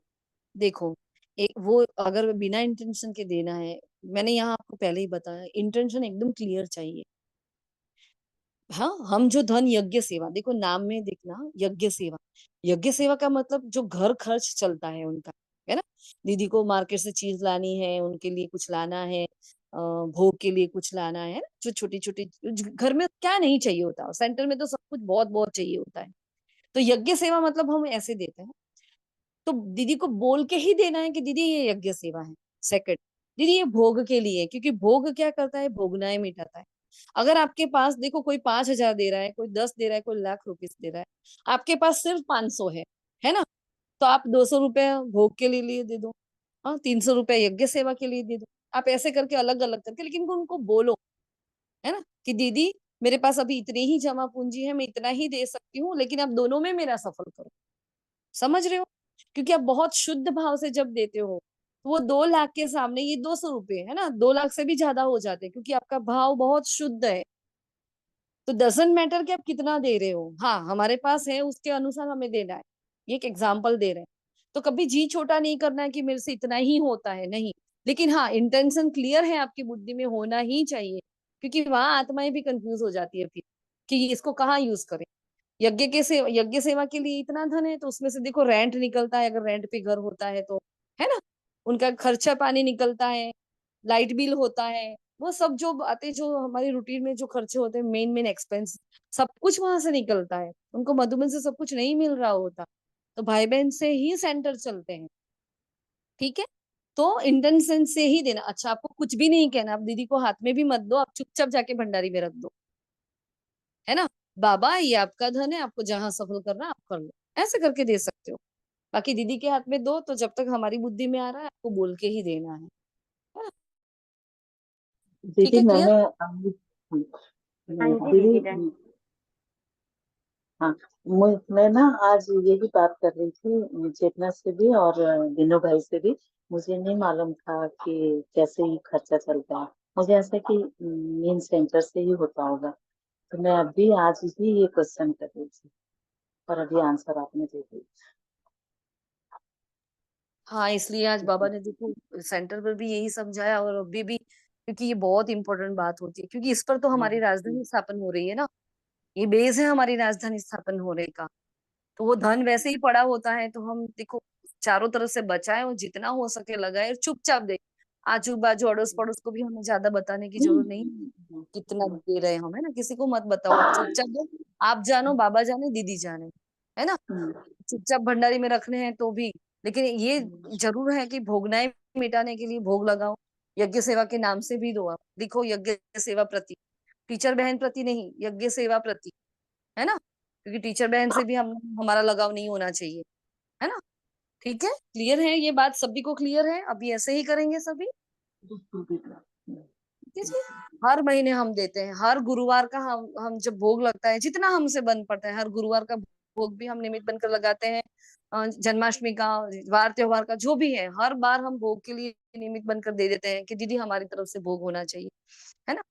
देखो, एक वो अगर बिना इंटेंशन के देना है, मैंने यहाँ आपको पहले ही बताया, इंटेंशन एकदम क्लियर चाहिए। हाँ, हम जो धन यज्ञ सेवा, देखो नाम में देखना यज्ञ सेवा, यज्ञ सेवा का मतलब जो घर खर्च चलता है उनका, है ना। दीदी को मार्केट से चीज लानी है, उनके लिए कुछ लाना है, भोग के लिए कुछ लाना है, जो छोटी छोटी घर में क्या नहीं चाहिए होता, सेंटर में तो सब कुछ बहुत बहुत चाहिए होता है। तो यज्ञ सेवा मतलब हम ऐसे देते हैं। तो दीदी को बोल के ही देना है कि दीदी ये यज्ञ सेवा है। सेकंड, दीदी ये भोग के लिए, क्योंकि भोग क्या करता है, भोगनाएं मिटाता है। अगर आपके पास देखो कोई 5,000 दे रहा है, कोई 10 दे रहा है, कोई ₹1,00,000 दे रहा है, आपके पास सिर्फ 500 है ना। तो आप 200 रुपए भोग के लिए दे दो, हाँ 300 रुपए यज्ञ सेवा के लिए दे दो। आप ऐसे करके अलग अलग करके, लेकिन उनको बोलो, है ना, कि दीदी मेरे पास अभी इतनी ही जमा पूंजी है, मैं इतना ही दे सकती हूँ, लेकिन आप दोनों में मेरा सफल करो। समझ रहे हो? क्योंकि आप बहुत शुद्ध भाव से जब देते हो, तो वो 2 लाख के सामने ये 200 रुपए है ना, 2 लाख से भी ज्यादा हो जाते हैं, क्योंकि आपका भाव बहुत शुद्ध है। तो डजंट मैटर कि आप कितना दे रहे हो, हाँ हमारे पास है उसके अनुसार हमें देना है। ये एक एग्जाम्पल दे रहे हैं। तो कभी जी छोटा नहीं करना है कि मेरे से इतना ही होता है, नहीं। लेकिन हाँ, इंटेंशन क्लियर है आपकी बुद्धि में, होना ही चाहिए, क्योंकि वहां आत्माएं भी कंफ्यूज हो जाती है फिर कि इसको कहाँ यूज करें। यज्ञ सेवा के लिए इतना धन है, तो उसमें से देखो रेंट निकलता है, अगर रेंट पे घर होता है तो, है ना, उनका खर्चा पानी निकलता है, लाइट बिल होता है, वो सब जो बातें जो हमारी रूटीन में जो खर्चे होते हैं, मेन मेन एक्सपेंस, सब कुछ वहां से निकलता है। उनको मधुबन से सब कुछ नहीं मिल रहा होता, तो भाई बहन से ही सेंटर चलते हैं। ठीक है, तो इंटेंशन से ही देना। अच्छा, आपको कुछ भी नहीं कहना, आप दीदी को हाथ में भी मत दो, आप चुपचाप जाके भंडारी में रख दो, है ना। बाबा ये आपका धन है, आपको जहां सफल करना आप कर लो, ऐसे करके दे सकते हो। बाकी दीदी के हाथ में दो, तो जब तक हमारी बुद्धि में आ रहा है आपको बोल के ही देना है ना? ठीक
दीदी
है, क्लियर।
मैंने
हाँ जी
दीदी,
दीदी डन।
हाँ, मैं ना आज यही बात कर रही थी चेतना से भी और दिनू भाई से भी। मुझे नहीं मालूम था कि कैसे ही खर्चा चलता है। मुझे ऐसा कि मेन सेंटर से ही होता होगा। तो मैं अभी आज ही ये क्वेश्चन कर रही थी और अभी आंसर आपने दे दी।
हाँ, इसलिए आज बाबा ने देखो सेंटर पर भी यही समझाया, और अभी भी, क्योंकि ये बहुत इंपॉर्टेंट बात होती है, क्योंकि इस पर तो हमारी राजधानी स्थापन हो रही है ना। ये बेस है हमारी राजधानी स्थापन होने का। तो वो धन वैसे ही पड़ा होता है, तो हम देखो चारों तरफ से बचाए और जितना हो सके लगाए, और चुपचाप दे। आजू बाजू अड़ोस पड़ोस को भी हमें ज्यादा बताने की जरूरत नहीं है, कितना दे रहे हैं हम, है ना। किसी को मत बताओ, आप चुपचाप दो। आप जानो, बाबा जाने, दीदी जाने, है ना। चुपचाप भंडारी में रखने हैं तो भी, लेकिन ये जरूर है कि भोगनाएं मिटाने के लिए भोग लगाओ। यज्ञ सेवा के नाम से भी दो, आप लिखो यज्ञ सेवा प्रति, टीचर बहन प्रति नहीं, यज्ञ सेवा प्रति, है ना। क्योंकि टीचर बहन से भी हम हमारा लगाव नहीं होना चाहिए, है ना। ठीक है, क्लियर है ये बात, सभी को क्लियर है। अभी ऐसे ही करेंगे सभी, ठीक है जी। हर महीने हम देते हैं, हर गुरुवार का हम जब भोग लगता है, जितना हमसे बन पड़ता है, हर गुरुवार का भोग भी हम निमित्त बनकर लगाते हैं। जन्माष्टमी का, वार त्योहार का, जो भी है, हर बार हम भोग के लिए निमित्त बनकर दे देते हैं कि दीदी हमारी तरफ से भोग होना चाहिए, है ना।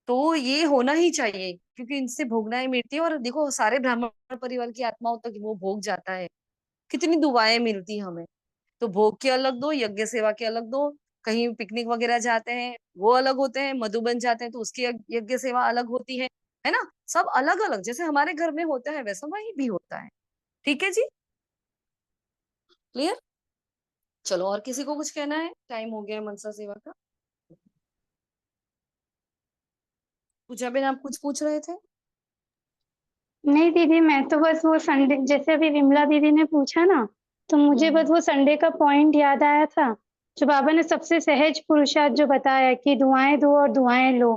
तो ये होना ही चाहिए, क्योंकि इनसे भोगनाएं मिटती है, और देखो सारे ब्राह्मण परिवार की आत्माओं तक वो भोग जाता है, कितनी दुआएं मिलती हैं हमें। तो भोग के अलग दो, यज्ञ सेवा के अलग दो। कहीं पिकनिक वगैरह जाते हैं वो अलग होते हैं, मधुबन जाते हैं तो उसकी यज्ञ सेवा अलग होती है ना। सब अलग अलग, जैसे हमारे घर में होता है वैसा वही भी होता है। ठीक है जी, क्लियर। चलो, और किसी को कुछ कहना है? टाइम हो गया है मनसा सेवा का। पूजा बेन, आप कुछ पूछ रहे थे?
नहीं दीदी, मैं तो बस वो संडे, जैसे अभी विमला दीदी ने पूछा ना, तो मुझे बस वो संडे का पॉइंट याद आया था, जो बाबा ने सबसे सहज पुरुषार्थ जो बताया कि दुआएं दो और दुआएं लो।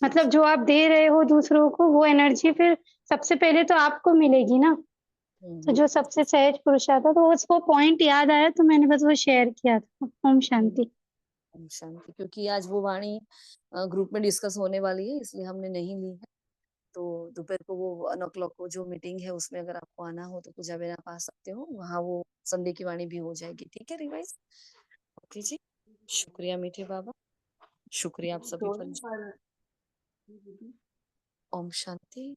मतलब जो आप दे रहे हो दूसरों को, वो एनर्जी फिर सबसे पहले तो आपको मिलेगी ना। तो जो सबसे सहज पुरुषार्थ था, तो उसको पॉइंट याद आया, तो मैंने बस वो शेयर किया था। ओम शांति।
ओम शांति। क्योंकि आज वो वाणी ग्रुप में डिस्कस होने वाली है, इसलिए हमने नहीं ली है। तो दोपहर को वो 1 o'clock को जो मीटिंग है, उसमें अगर आपको आना हो तो पूजा बेन आप आ सकते हो, वहाँ वो संडे की वाणी भी हो जाएगी। ठीक है, रिवाइज। ओके जी, शुक्रिया मीठे बाबा, शुक्रिया आप सभी पर। ओम शांति।